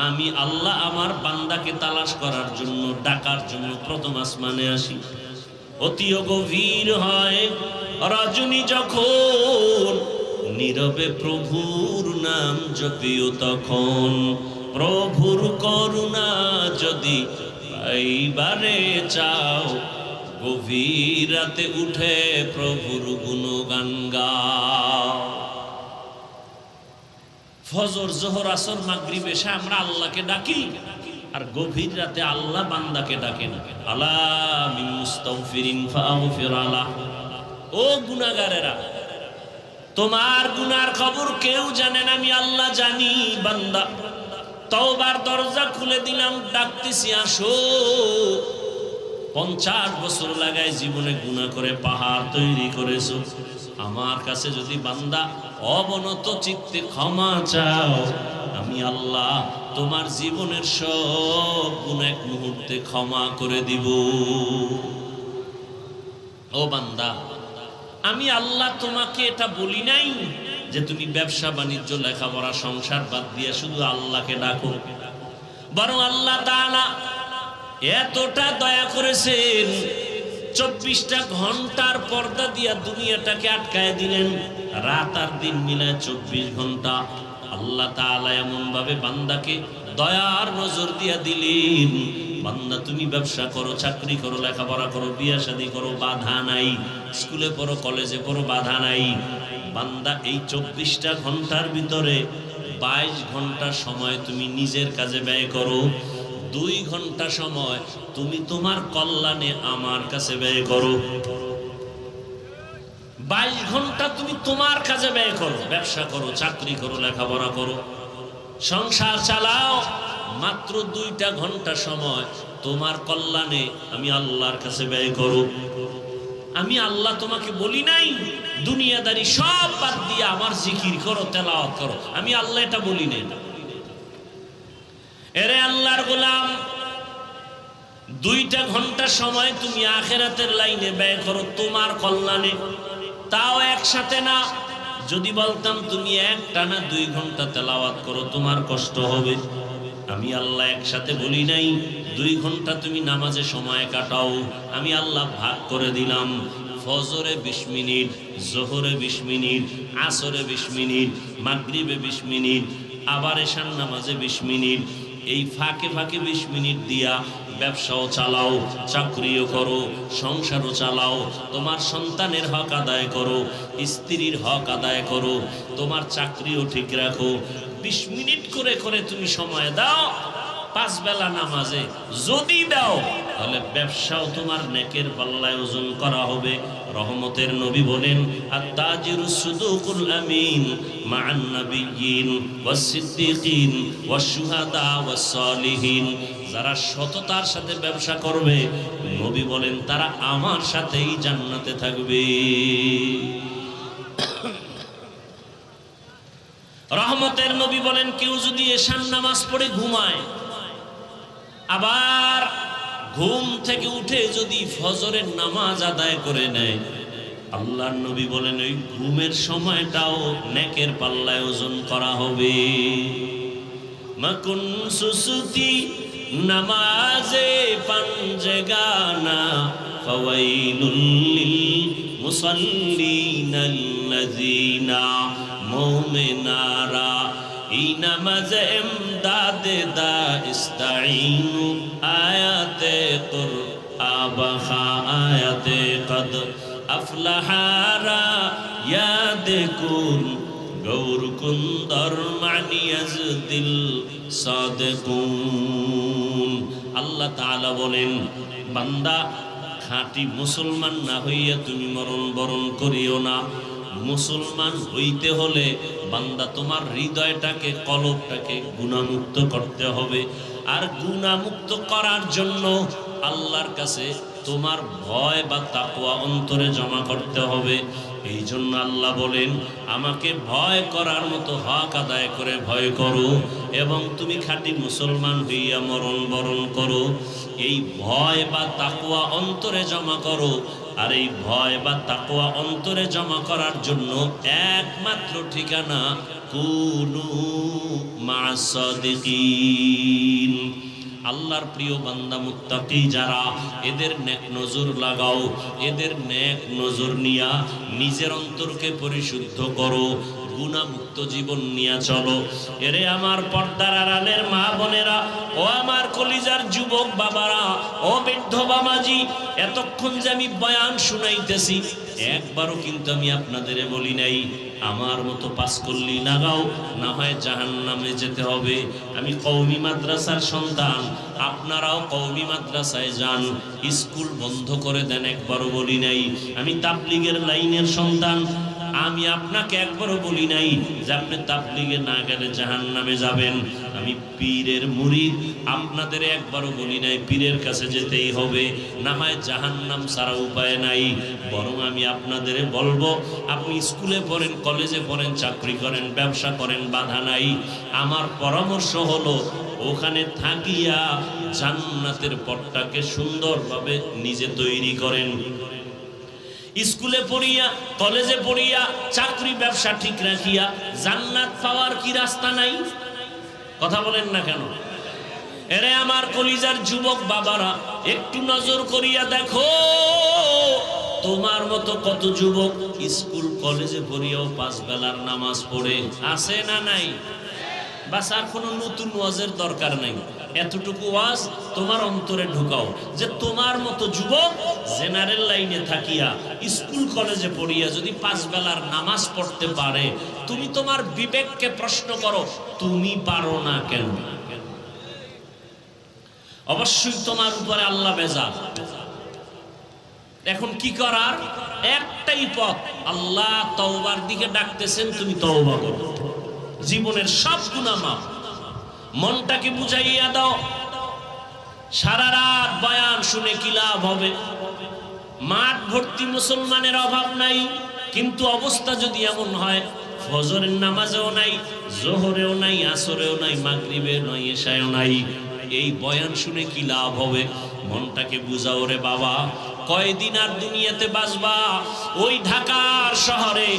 আমি আল্লাহ আমার বান্দাকে তালাশ করার জন্য, ডাকার জন্য প্রথম আসমানে আসি। অতিও গভীর হয় রজনী যখন, নীরবে প্রভুর নাম জপিও তখন। প্রভুর করুণা যদি পাইবারে চাও, গভীর রাতে উঠে প্রভুর গুণগান গাও। ফজর, যোহর, আসর, মাগরিব, এশা আমরা আল্লাহকে ডাকি, আর গভীর রাতে আল্লাহ বান্দাকে ডাকেন। আলা মিন মুস্তাগফিরিন ফাগফির আলাহ। ও গুনাহগারেরা, তোমার গুনার খবর কেউ জানে না, আমি আল্লাহ জানি। বান্দা, তওবার দরজা খুলে দিলাম, ডাকতেছি আসো। 50 বছর লাগায় জীবনে গুনাহ করে পাহাড় তৈরি করেছো। আমার কাছে যদি বান্দা অবনত চিত্তে ক্ষমা চাও, আমি আল্লাহ তোমার জীবনের সব গুনাহ এক মুহূর্তে ক্ষমা করে দিব। ও বান্দা, আমি আল্লাহ তোমাকে এটা বলি নাই যে তুমি ব্যবসা বাণিজ্য, লেখাপড়া, সংসার বাদ দিয়ে শুধু আল্লাহকে ডাকো। বরং আল্লাহ তাআলা এতটা দয়া করেছেন, 24টা ঘন্টার পর্দা দিয়া দুনিয়াটাকে আটকায় দিলেন। রাত আর দিন মিলায় 24 ঘন্টা আল্লাহ তাআলা এমন ভাবে বান্দাকে দয়ার নজর দিয়া দিলেন। বান্দা তুমি ব্যবসা করো, চাকরি করো, লেখাপড়া করো, বিয়ে শাদী করো, বাধা নাই। স্কুলে পড়ো, কলেজে পড়ো, বাধা নাই। বান্দা এই 24টা ঘন্টার ভিতরে 22 ঘন্টা সময় তুমি নিজের কাজে ব্যয় করো, 2 ঘন্টা সময় তুমি তোমার কল্যাণে আমার কাছে ব্যয় করো। 22 ঘন্টা তুমি তোমার কাজে ব্যয় করো, ব্যবসা করো, চাকরি করো, লেখাপড়া করো, সংসার চালাও। মাত্র 2টা ঘন্টা সময় তোমার কল্যাণে আমি আল্লাহর কাছে ব্যয় করো। আমি আল্লাহ তোমাকে বলি নাই দুনিয়াদারি সব বাদ দিয়ে আমার জিকির করো, তেলাওয়াত করো, আমি আল্লাহ এটা বলি নাই। এরে আল্লাহর গোলাম, 2টা ঘন্টা সময় তুমি আখিরাতের লাইনে ব্যয় করো তোমার কল্যাণে, তাও একসাথে না। যদি বলতাম তুমি একটানা 2 ঘন্টা তেলাওয়াত করো, তোমার কষ্ট হবে। আমি আল্লাহ একসাথে বলি নাই 2 ঘন্টা তুমি নামাজে সময় কাটাও, আমি আল্লাহ ভাগ করে দিলাম। ফজরে 20 মিনিট, জোহরে 20 মিনিট, আসরে 20 মিনিট, মাগরিবে 20 মিনিট, আবার এশার নামাজে 20 মিনিট। এই ফাঁকে ফাঁকে 20 মিনিট দিয়া ব্যবসাও চালাও, চাকরিও করো, সংসারও চালাও, তোমার সন্তানের হক আদায় করো, স্ত্রীর হক আদায় করো, তোমার চাকরিও ঠিক রাখো। 20 মিনিট করে করে তুমি সময় দাও 5 বেলা নামাজে। যদি দাও তাহলে ব্যবসাও তোমার নেকের পাল্লায় ওজন করা হবে। রহমতের নবী বলেন, আত-তাজিরুস সুদুকুল আমিন মা'আন নাবিয়্যিন ওয়াস সিদ্দিকিন ওয়াস শুহাদা ওয়াস সালিহিন। যারা সততার সাথে ব্যবসা করবে, নবী বলেন তারা আমার সাথেই জান্নাতে থাকবে। রহমতের নবী বলেন, কেউ যদি এশার নামাজ পড়ে ঘুমায়, আবার ঘুম থেকে উঠে যদি ফজরের নামাজ আদায় করে নেয়, আল্লাহর নবী বলেন ওই ঘুমের সময়টাও নেকের পাল্লায় ওজন করা হবে। মাকুন সুসুতি নামাজে পাঞ্জেগানা ফাওয়াইলুল লিল মুসাল্লিনাল্লাযিনা মুমিনারা এই নামাজে ইমদাদে দা ইস্তাঈনু আয়াতে কুর আবাহা আয়াতে কদ আফলাহারা ইয়াদকুন গৌর কুন্দর মানিয়াজদিল সাদেকুন। আল্লাহ তাআলা বলেন, বান্দা খাঁটি মুসলমান না হইয়া তুমি মরণ বরণ করিও না। মুসলমান হইতে হলে বান্দা তোমার হৃদয়টাকে, কলবটাকে গুনাহমুক্ত করতে হবে। আর গুনাহমুক্ত করার জন্য আল্লাহর কাছে তোমার ভয় বা তাকওয়া অন্তরে জমা করতে হবে। এই জন্য আল্লাহ বলেন, আমাকে ভয় করার মতো হক আদায় করে ভয় করো এবং তুমি খাঁটি মুসলমান হইয়া মরণ বরণ করো। এই ভয় বা তাকওয়া অন্তরে জমা করো। আর এই ভয় বা তাকওয়া অন্তরে জমা করার জন্য একমাত্র ঠিকানা কুনু মা'আস সাদিকিন। আল্লাহর প্রিয় বান্দা মুত্তাকি যারা, এদের নেক নজর লাগাও, এদের নেক নজর নিয়া নিজের অন্তরকে পরিশুদ্ধ করো, গুনাহমুক্ত জীবন নিয়ে চলো। এরে আমার পর্দার আড়ালের মা বোনেরা, ও আমার কলিজার যুবক বাবারা, ও বৃদ্ধ বাবাজি, এতক্ষণ যে আমি বয়ান শুনাইতেছি, একবারও কিন্তু আমি আপনাদের বলি নাই আমার মতো পাস করলি লাগাও, না হয় জাহান্নামে যেতে হবে। আমি কওমি মাদ্রাসার সন্তান, আপনারাও কওমি মাদ্রাসায় যান, স্কুল বন্ধ করে দেন, একবারও বলি নাই। আমি তাবলীগের লাইনের সন্তান, আমি আপনাকে একবারও বলি নাই যে আপনি তাবলীগে না গেলে জাহান্নামে যাবেন। আমি পীরের মুরিদ, আপনাদের একবারও বলি নাই পীরের কাছে যেতেই হবে, না হয় জাহান্নাম ছাড়া উপায় নাই। বরং আমি আপনাদের বলবো, আপনি স্কুলে পড়েন, কলেজে পড়েন, চাকরি করেন, ব্যবসা করেন, বাধা নাই। আমার পরামর্শ হলো ওখানে থাকিয়া জান্নাতের পথটাকে সুন্দরভাবে নিজে তৈরি করেন। স্কুলে পড়িয়া, কলেজে পড়িয়া, চাকরি ব্যবসা ঠিক রাখিয়া জান্নাত পাওয়ার কি রাস্তা নাই? কথা বলেন না কেন? এরে আমার কলিজার যুবক বাবারা, একটু নজর করিয়া দেখো, তোমার মতো কত যুবক স্কুল কলেজে পড়িয়াও 5 বেলার নামাজ পড়ে আছে না নাই? বাস আর কোনো নতুন ওয়াজের দরকার নাই। এতটুকু ওয়াজ তোমার অন্তরে ঢুকাও যে তোমার মতো যুবক জেনারেল লাইনে থাকিয়া স্কুল কলেজে পড়িয়া যদি 5 বেলার নামাজ পড়তে পারে, তুমি তোমার বিবেককে প্রশ্ন করো, তুমি পারো না কেন? অবশ্যই তোমার উপরে আল্লাহ বেজার। এখন কি করার? একটাই পথ, আল্লাহ তওবার দিকে ডাকতেছেন, তুমি তওবা করো, জীবনের সব গুনাহ মাফ। মনটাকে বুঝাইয়া দাও, সারা রাত বয়ান শুনে কি লাভ হবে? মাঠ ভর্তি মুসলমানের অভাব নাই, কিন্তু অবস্থা যদি এমন হয় ফজরের নামাজেও নাই, জোহরেও নাই, আসরেও নাই, মাগরিবেও নাই, এশায়ও নাই, এই বয়ান শুনে কি লাভ হবে? মনটাকে বুঝাও রে বাবা, কয়দিন আর দুনিয়াতে বাঁচবা? ওই ঢাকার শহরে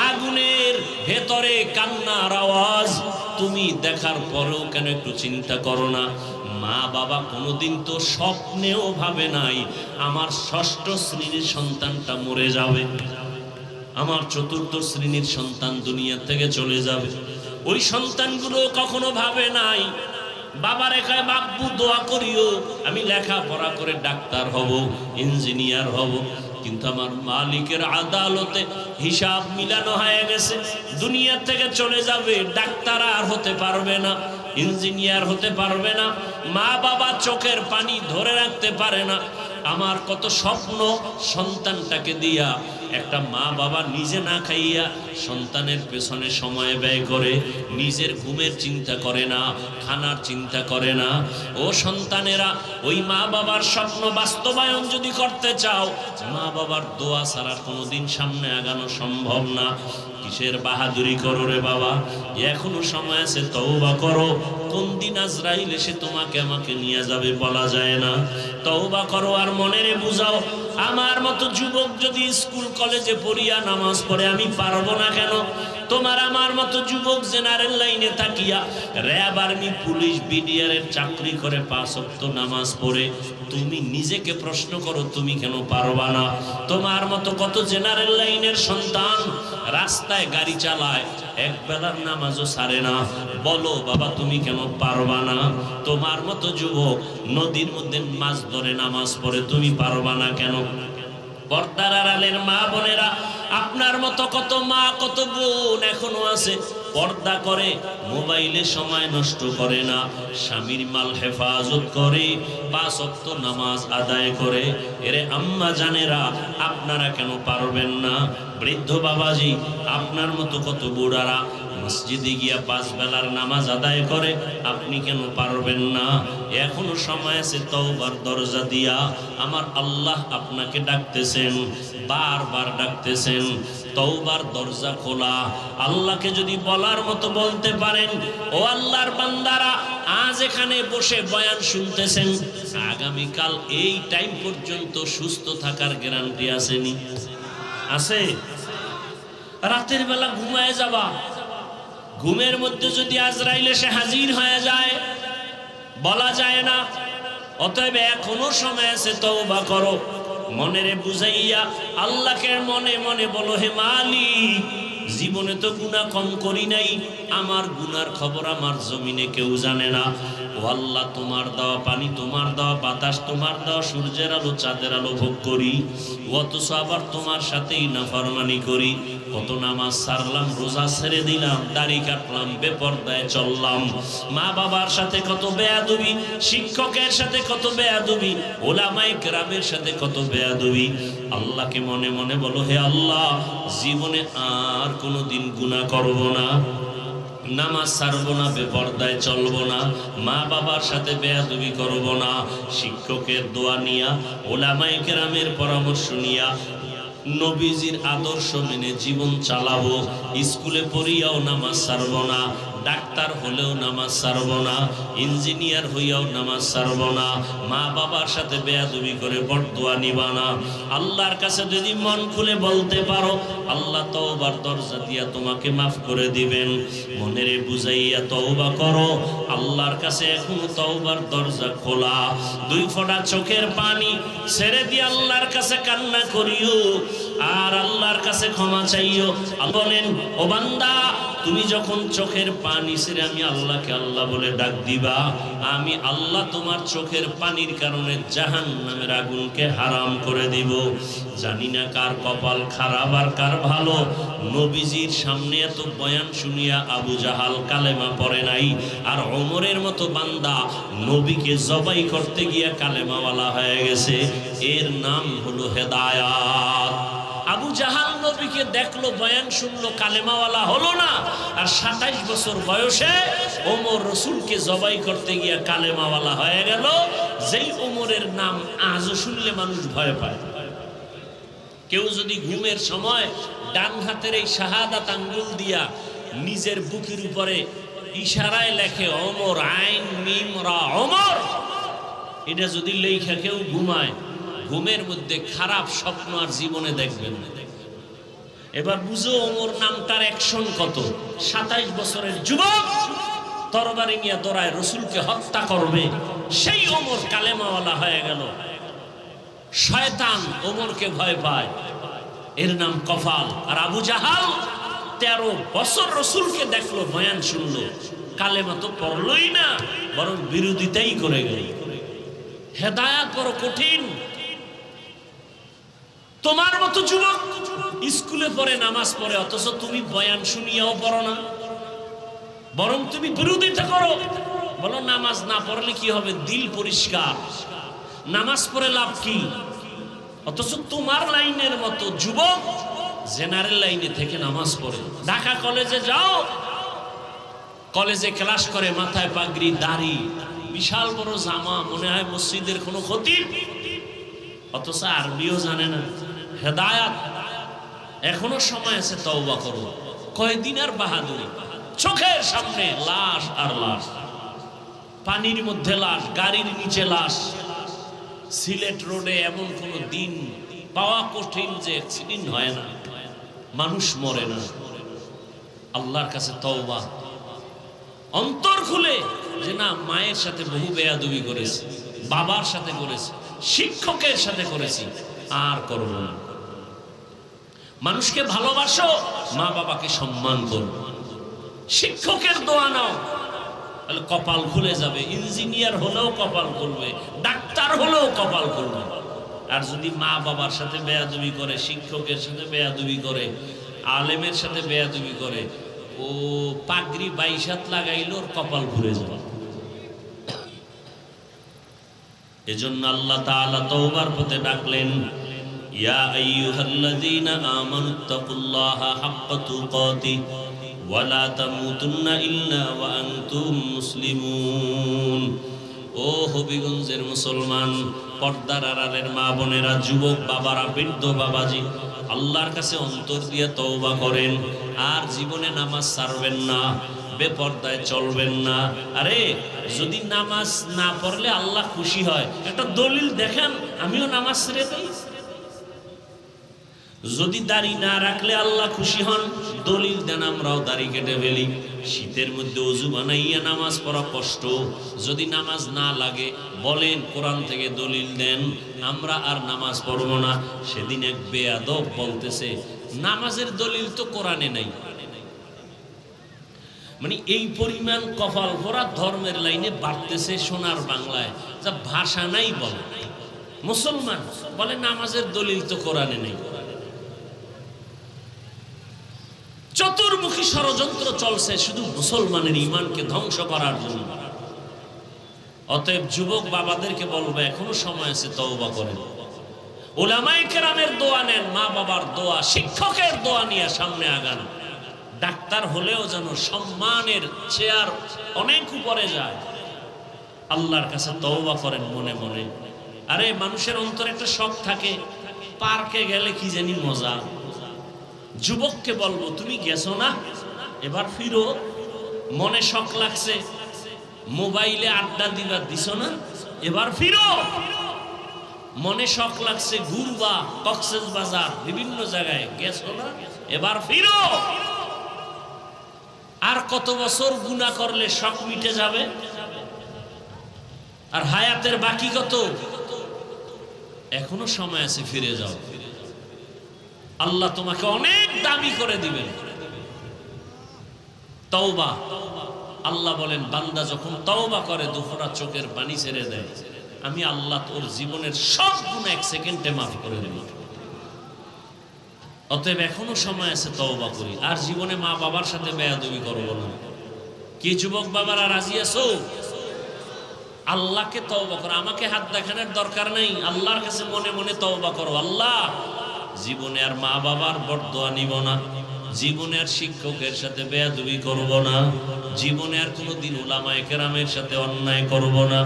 আগুনের ভেতরে কান্নার আওয়াজ তুমি দেখার পরেও কেন একটু চিন্তা করো না? মা বাবা কোনোদিন তো স্বপ্নেও ভাবে নাই আমার 6ষ্ঠ শ্রেণীর সন্তানটা মরে যাবে, আমার 4র্থ শ্রেণীর সন্তান দুনিয়া থেকে চলে যাবে। ওই সন্তানগুলো কখনো ভাবে নাই বাবারে কয় বাব্বু দোয়া করিও আমি লেখাপড়া করে ডাক্তার হব, ইঞ্জিনিয়ার হব। কিন্তু আমার মালিকের আদালতে হিসাব মিলানো হয়ে গেছে, দুনিয়া থেকে চলে যাবে, ডাক্তার আর হতে পারবে না, ইঞ্জিনিয়ার হতে পারবে না। মা বাবা চোখের পানি ধরে রাখতে পারে না। আমার কত স্বপ্ন সন্তানটাকে দিয়া, একটা মা বাবা নিজে না খাইয়া সন্তানের পেছনে সময় ব্যয় করে, নিজের ঘুমের চিন্তা করে না, খানার চিন্তা করে না। ও সন্তানেরা, ওই মা বাবার স্বপ্ন বাস্তবায়ন যদি করতে চাও, মা বাবার দোয়া ছাড়া কোনোদিন সামনে আগানো সম্ভব না। কিসের বাহাদুরি করো রে বাবা? এখনো সময় আছে, তওবা করো। কোন দিন আজরাইল এসে তোমাকে আমাকে নিয়ে যাবে বলা যায় না। তওবা করো আর মনেরে বুঝাও, আমার মতো যুবক যদি স্কুল কলেজে পড়িয়া নামাজ পড়ে আমি পারবো না কেন? তোমার আমার মতো যুবক জেনারেল লাইনে থাকিয়া র্যাব, আর্মি, পুলিশ, বিডিআর এর চাকরি করে 5 ওয়াক্ত নামাজ পড়ে তুমি নিজেকে প্রশ্ন করো, তুমি কেন পারবা না? তোমার মতো কত জেনারেল লাইনের সন্তান রাস্তায় গাড়ি চালায়, এক বেলার নামাজও ছাড়ে না, বলো বাবা তুমি কেন পারবা না? তোমার মতো যুবক নদীর মধ্যে মাছ ধরে নামাজ পড়ে, তুমি পারবা না কেন? পর্দার আড়ালের মা বোনেরা, আপনার মতো কত মা কত বোন এখনো আছে পর্দা করে, মোবাইলে সময় নষ্ট করে না, স্বামীর মাল হেফাজত করে, 5 ওয়াক্ত নামাজ আদায় করে। এরে আম্মা জানেরা, আপনারা কেন পারবেন না? বৃদ্ধ বাবাজি, আপনার মতো কত বুড়ারা মসজিদে গিয়া 5 বেলার নামাজ আদায় করে, আপনি কেন পারবেন না? এখনো সময় আছে, তওবার দরজা দিয়া আমার আল্লাহ আপনাকে ডাকতেছেন, বারবার ডাকতেছেন। তওবার দরজা খোলা। আল্লাহকে যদি বলার মতো বলতে পারেন, ও আল্লাহর বান্দারা, আজ এখানে বসে বয়ান শুনতেছেন, আগামীকাল এই টাইম পর্যন্ত সুস্থ থাকার গ্যারান্টি আসেনি? আছে? রাতের বেলা ঘুমায় যাবা, ঘুমের মধ্যে যদি আজরাইল এসে হাজির হয়ে যায়, বলা যায় না। অতএব এখনো সময় আছে, তওবা করো। মনেরে বুঝাইয়া আল্লাহকে মনে মনে বলো, হে মালিক, জীবনে তো গুনাহ কম করি নাই, আমার গুনার খবর আমার জমিনে কেউ জানে না। ও আল্লাহ, তোমার দেওয়া পানি, তোমার দেওয়া বাতাস, তোমার দেওয়া সূর্যের আলো, চাঁদের আলো ভোগ করি, অথচ আবার তোমার সাথেই নাফরমানি করি। কত নামাজ ছাড়লাম, রোজা ছেড়ে দিলাম, দাড়ি কাটলাম, বেপরদায় চললাম, মা বাবার সাথে কত বেয়াদবি, শিক্ষকের সাথে কত বেয়াদবি, ওলামায়ে কেরামের সাথে কত বেয়াদবি। আল্লাহকে মনে মনে বলো, হে আল্লাহ, জীবনে আর কোনোদিন গুনাহ করব না, নামাজ ছাড়বো না, বেপরদায় চলবো না, মা বাবার সাথে বেয়াদবি করব না, শিক্ষকের দোয়া নিয়া, ওলামায়ে কেরামের পরামর্শ নিয়া, নবীজির আদর্শ মেনে জীবন চালাবো। স্কুলে পড়িয়াও নামাজ ছাড়বো না, ডাক্তার হলেও নামাজ ছাড়বো না, ইঞ্জিনিয়ার হইয়াও নামাজ ছাড়বো না, মা বাবার সাথে বেয়াদবি করে বরদোয়া নিবা না। আল্লাহর কাছে যদি মন খুলে বলতে পারো, আল্লাহ তওবার দরজা দিয়া তোমাকে মাফ করে দিবেন। মনেরে বুঝাইয়া তওবা করো, আল্লাহর কাছে এখনো তওবার দরজা খোলা। 2 ফোঁটা চোখের পানি ছেড়ে দিয়ে আল্লাহর কাছে কান্না করিও, আর আল্লাহর কাছে ক্ষমা চাইও। বলেন, ও বান্দা, তুমি যখন চোখের পানি ছেড়ে আমি আল্লাহকে আল্লাহ বলে ডাক দিবা, আমি আল্লাহ তোমার চোখের পানির কারণে জাহান্নামের আগুনকে হারাম করে দিব। জানি না কার কপাল খারাপ আর কার ভালো। নবীজির সামনে এত বয়ান শুনিয়া আবু জাহাল কালেমা পড়ে নাই, আর ওমরের মতো বান্দা নবীকে জবাই করতে গিয়া কালেমাওয়ালা হয়ে গেছে। এর নাম হলো হেদায়াত। আবু জাহাল নবীকে দেখলো, বয়ান শুনলো, কালেমাওয়ালা হলো না, আর 27 বছর বয়সে ওমর রসুলকে জবাই করতে গিয়া কালেমাওয়ালা হয়ে গেল। যেই ওমরের নাম আজও শুনলে মানুষ ভয় পায়। কেউ যদি ঘুমের সময় ডান হাতের এই শাহাদাত আঙ্গুল দিয়া নিজের বুকের উপরে ইশারায় লেখে ওমর, আইন মিম রা ওমর, এটা যদি লেখা কেউ ঘুমায়, ঘুমের মধ্যে খারাপ স্বপ্ন আর জীবনে দেখবেন না। এবার বুঝো ওমর নামটার অ্যাকশন কত। 27 বছরের যুবক তরবারি নিয়ে দৌড়ায়, রসুলকে হত্যা করবে, সেই ওমর কালেমাওয়ালা হয়ে গেল। শয়তান ওমরকে ভয় পায়, এর নাম কফাল। আর আবু জাহাল 13 বছর রসুলকে দেখলো, বয়ান শুনলো, কালেমা তো পড়লই না, বরং বিরোধিতাই করে গেল। হেদায়াত বড় কঠিন। তোমার মতো যুবক স্কুলে পড়ে, নামাজ পড়ে, অথচ তুমি বয়ান শুনিয়াও পড়ো না, বরং তুমি বিরোধিতা করো। বলো নামাজ না পড়লে কি হবে, দিল পরিষ্কার, নামাজ পড়ে লাভ কি? অথচ তোমার লাইনের মতো যুবক জেনারেল লাইনে থেকে নামাজ পড়ে। ঢাকা কলেজে যাও, কলেজে ক্লাস করে, মাথায় পাগড়ি, দাড়ি, বিশাল বড় জামা, মনে হয় মসজিদের কোনো খতিব, অথচ আরবিও জানে না। হেদায়াত এখনো সময় আছে, তওবা করো। কয়দিন আর বাহাদুরি? চোখের সামনে লাশ আর লাশ, পানির মধ্যে লাশ, গাড়ির নিচে লাশ। সিলেট রোডে এমন কোন দিন পাওয়া কঠিন যে অ্যাক্সিডেন্ট হয় না, মানুষ মরে না। আল্লাহর কাছে তওবা, অন্তর খুলে যে না, মায়ের সাথে বহু বেয়াদবি করেছি, বাবার সাথে করেছি, শিক্ষকের সাথে করেছি, আর করব না। মানুষকে ভালোবাসো, মা বাবাকে সম্মান করো, শিক্ষকের দোয়া নাও, তাহলে কপাল খুলে যাবে। ইঞ্জিনিয়ার হলেও কপাল খুলবে, ডাক্তার হলেও কপাল খুলবে। আর যদি মা বাবার সাথে বেয়াদবি করে, শিক্ষকের সাথে বেয়াদবি করে, আলেমের সাথে বেয়াদবি করে, ও পাগড়ি 22 হাত লাগাইলো, ওর কপাল ঘুরে যাবে। এজন্য আল্লাহ তাআলা তওবার পথে ডাকলেন, ইয়া আইয়ুহাল্লাযীনা আমানুত্তাকুল্লাহা হাক্কা তুকাতিহি ওয়া লা তামুতুন্না ইল্লা ওয়া আনতুম মুসলিমুন। ও হবিগঞ্জের মুসলমান, পর্দার আড়ালের মা বোনেরা, যুবক বাবারা, বৃদ্ধ বাবাজি, আল্লাহর কাছে অন্তর দিয়ে তওবা করেন, আর জীবনে নামাজ ছাড়বেন না, বেপর্দায় চলবেন না। আরে যদি নামাজ না পড়লে আল্লাহ খুশি হয়, একটা দলিল দেখেন, আমিও নামাজ ছেড়ে দেই। যদি দাড়ি না রাখলে আল্লাহ খুশি হন, দলিল দেন, আমরাও দাড়ি কেটে ফেলি। শীতের মধ্যে ওযু বানাইয়া নামাজ পড়া কষ্ট, যদি নামাজ না লাগে বলেন, কোরআন থেকে দলিল দেন, আমরা আর নামাজ পড়ব না। সেদিন এক বেয়াদব বলতেছে, নামাজের দলিল তো কোরআনে নাই। মানে এই পরিমাণ কপাল ভরা ধর্মের লাইনে বাড়তেছে সোনার বাংলায়, যা ভাষা নাই বলে। মুসলমান বলে নামাজের দলিল তো কোরআনে নেই। চতুর্মুখী ষড়যন্ত্র চলছে শুধু মুসলমানের ঈমানকে ধ্বংস করার জন্য। অতএব যুবক বাবাদেরকে বলবো, এখনো সময় আছে, তওবা করেন। উলামায়ে কেরামের দোয়া নেন, মা বাবার দোয়া, শিক্ষকের দোয়া নিয়ে সামনে আগান। ডাক্তার হলেও যেন সম্মানের চেয়ার অনেক উপরে যায়। আল্লাহর কাছে তওবা করেন মনে মনে। আরে মানুষের অন্তরে একটা শখ থাকে, পার্কে গেলে কি জানি মজা। যুবককে বলবো, তুমি গেছো না, এবার ফিরো। মনে শখ লাগছে, মোবাইলে আড্ডা দিবার দিছো না, এবার ফিরো। মনে শখ লাগছে ঘুরবা, কক্সবাজার, বিভিন্ন জায়গায় গেছো না, এবার ফিরো। আর কত বছর গুনাহ করলে শখ মিটে যাবে? আর হায়াতের বাকি কত? এখনো সময় আছে, ফিরে যাও। আল্লাহ তোমাকে অনেক দামি করে দিবেন। তওবা, আল্লাহ বলেন বান্দা যখন তওবা করে দুফোঁটা চোখের পানি ছেড়ে দেয়, আমি আল্লাহ তোর জীবনের সব গুনাহ 1 সেকেন্ডে মাফ করে দেব। অতএব এখনো সময় আছে, তওবা করি। আর জীবনে মা বাবার সাথে বেয়াদবি করব না। কি যুবক বাবারা রাজি আছো? আল্লাহকে তওবা করো, আমাকে হাত দেখানোর দরকার নেই। আল্লাহর কাছে মনে মনে তওবা করো, আল্লাহ জীবনে আর মা বাবার বরদোয়া নিব না, জীবনে আর শিক্ষকের সাথে বেয়াদবি করব না, জীবনে আর কোনোদিন উলামায়ে কেরামের সাথে অন্যায় করব না,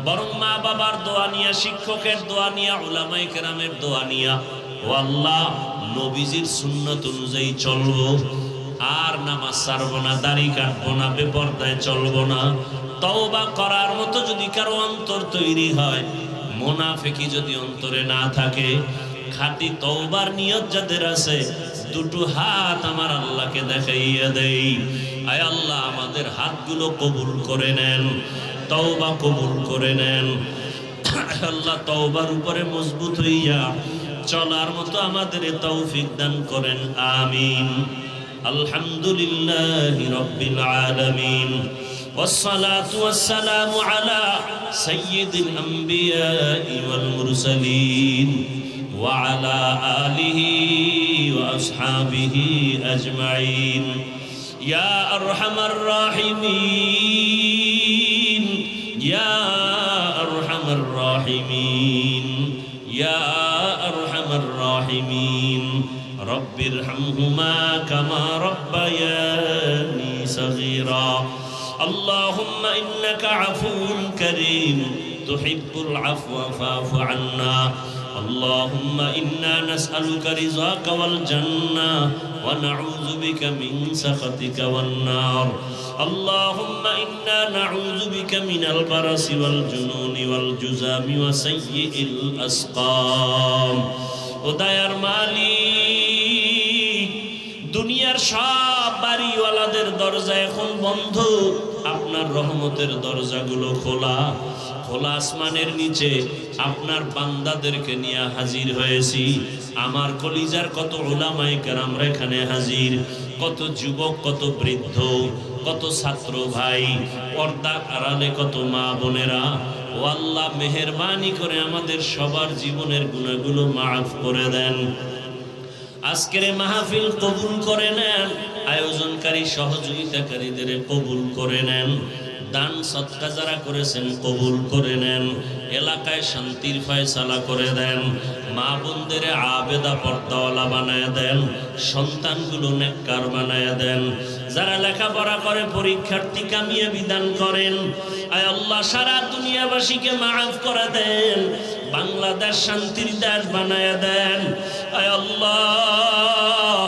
বরং মা বাবার দোয়া নিয়া, শিক্ষকের দোয়া নিয়া, উলামায়ে কেরামের দোয়া নিয়া ও আল্লাহ নবীজির সুন্নাত অনুযায়ী চলবো। আর নামাজ ছাড়বো না, দাড়ি কাটবো না, বেপরদায় চলবো না। তওবা করার মতো যদি কারো অন্তর তৈরি হয়, মুনাফিকি যদি অন্তরে না থাকে, খাঁটি তওবার নিয়ত যাদের আছে, দুটো হাত আমার আল্লাহকে দেখাইয়া দেই। আয় আল্লাহ আমাদের হাতগুলো কবুল করে নেন, তওবা কবুল করে নেন। আল্লাহ তওবার উপরে মজবুত হইয়া চলার মতো আমাদের তৌফিক দান করেন, আমিন। আলহামদুলিল্লাহি রাব্বিল আলামিন, ওয়াসসালাতু ওয়াসসালামু আলা সাইয়্যিদিল আমবিয়াই ওয়াল মুরসালিন ওয়া আলা আলিহি ওয়া আসহাবিহি আজমাইন। ইয়া আরহামার রাহিমিন, ইয়া আরহামার রাহিমিন, ইয়া আরহামার রাহিমিন। রব্বিরহামহুমা কামা রাব্বায়ানি সগীরা। আল্লাহুম্মা ইন্নাকা আফুউন কারীম তুহিব্বুল আফওয়া ফা'ফু আন্না। اللهم إنا نسألك رضاك والجنة ونعوذ بك من سخطك والنار. اللهم إنا نعوذ بك من البرص والجنون والجذام وسيء الأسقام. ওদায়ার মালিক, দুনিয়ার সব বাড়িওয়ালাদের দরজা এখন বন্ধ, আপনার রহমতের দরজাগুলো খোলা। খোলা আসমানের নিচে আপনার বান্দাদেরকে নিয়ে হাজির হয়েছি। আমার কলিজার কত উলামায়ে কেরাম এখানে হাজির, কত যুবক, কত বৃদ্ধ, কত ছাত্র ভাই, পর্দার আড়ালে কত মা বোনেরা। ও আল্লাহ মেহেরবানি করে আমাদের সবার জীবনের গুনাহগুলো মাফ করে দেন। আজকের মাহফিল কবুল করে নেন, আয়োজনকারী সহযোগিতাকারীদের কবুল করে নেন, দান সদকা যারা করেছেন কবুল করে নেন, এলাকায় শান্তির ফয়সালা করে দেন, মা বোনদের আবেদা পর্দাওয়ালা বানায় দেন, সন্তানগুলো নেককার বানায় দেন, যারা লেখাপড়া করে পরীক্ষার্থী কামিয়ে বিধান করেন। আয় আল্লাহ সারা দুনিয়াবাসীকে মাফ করে দেন, বাংলাদেশ শান্তির দেশ বানায় দেন। আয় আল্লাহ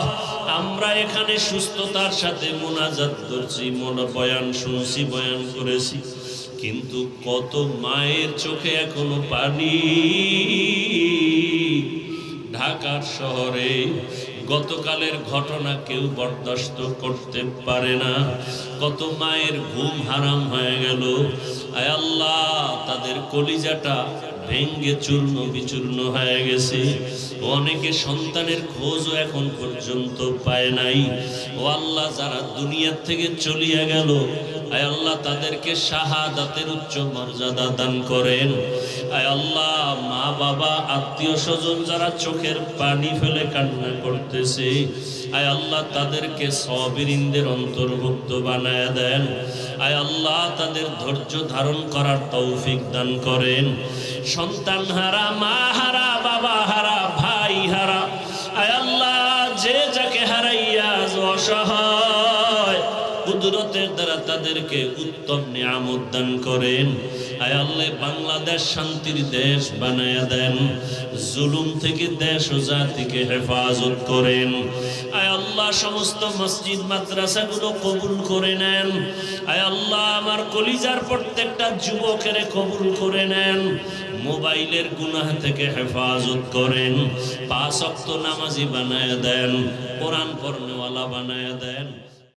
আমরা এখানে সুস্থতার সাথে মুনাজাত করছি, বয়ান শুনছি, বয়ান করেছি, কিন্তু কত মায়ের চোখে এখনো পানি। ঢাকার শহরে গতকালের ঘটনা কেউ বরদাস্ত করতে পারে না, কত মায়ের ঘুম হারাম হয়ে গেল। আয় আল্লাহ তাদের কলিজাটা ভেঙ্গে চূর্ণ বিচূর্ণ হয়ে গেছে, অনেকে সন্তানের খোঁজও এখন পর্যন্ত পায় নাই। ও আল্লাহ যারা দুনিয়ার থেকে চলিয়া গেল, আয় আল্লাহ তাদেরকে শাহাদাতের উচ্চ মর্যাদা দান করেন। আয় আল্লাহ মা বাবা আত্মীয় স্বজন যারা চোখের পানি ফেলে কান্না করতেছে, আয় আল্লাহ তাদেরকে সাবিরিনদের অন্তর্ভুক্ত বানায় দেন। আয় আল্লাহ তাদের ধৈর্য ধারণ করার তৌফিক দান করেন। সন্তান হারা, মা হারা, বাবা হারা, ভাই হারা, আয় আল্লাহ যে যাকে হারাইয়া অসহায়, কুদরতের দ্বারা তাদেরকে উত্তম নিয়ামত দান করেন। আয় আল্লাহ বাংলাদেশ শান্তির দেশ বানায়া দেন, জুলুম থেকে দেশ ও জাতিকে হেফাজত করেন। আয় আল্লাহ সমস্ত মসজিদ মাদ্রাসাগুলো কবুল করে নেন। আয় আল্লাহ আমার কলিজার প্রত্যেকটা যুবকের কবুল করে নেন, মোবাইলের গুনাহ থেকে হেফাজত করেন, 5 ওয়াক্ত নামাজি বানায়া দেন, কোরআন পড়নেওয়ালা বানায়া দেন।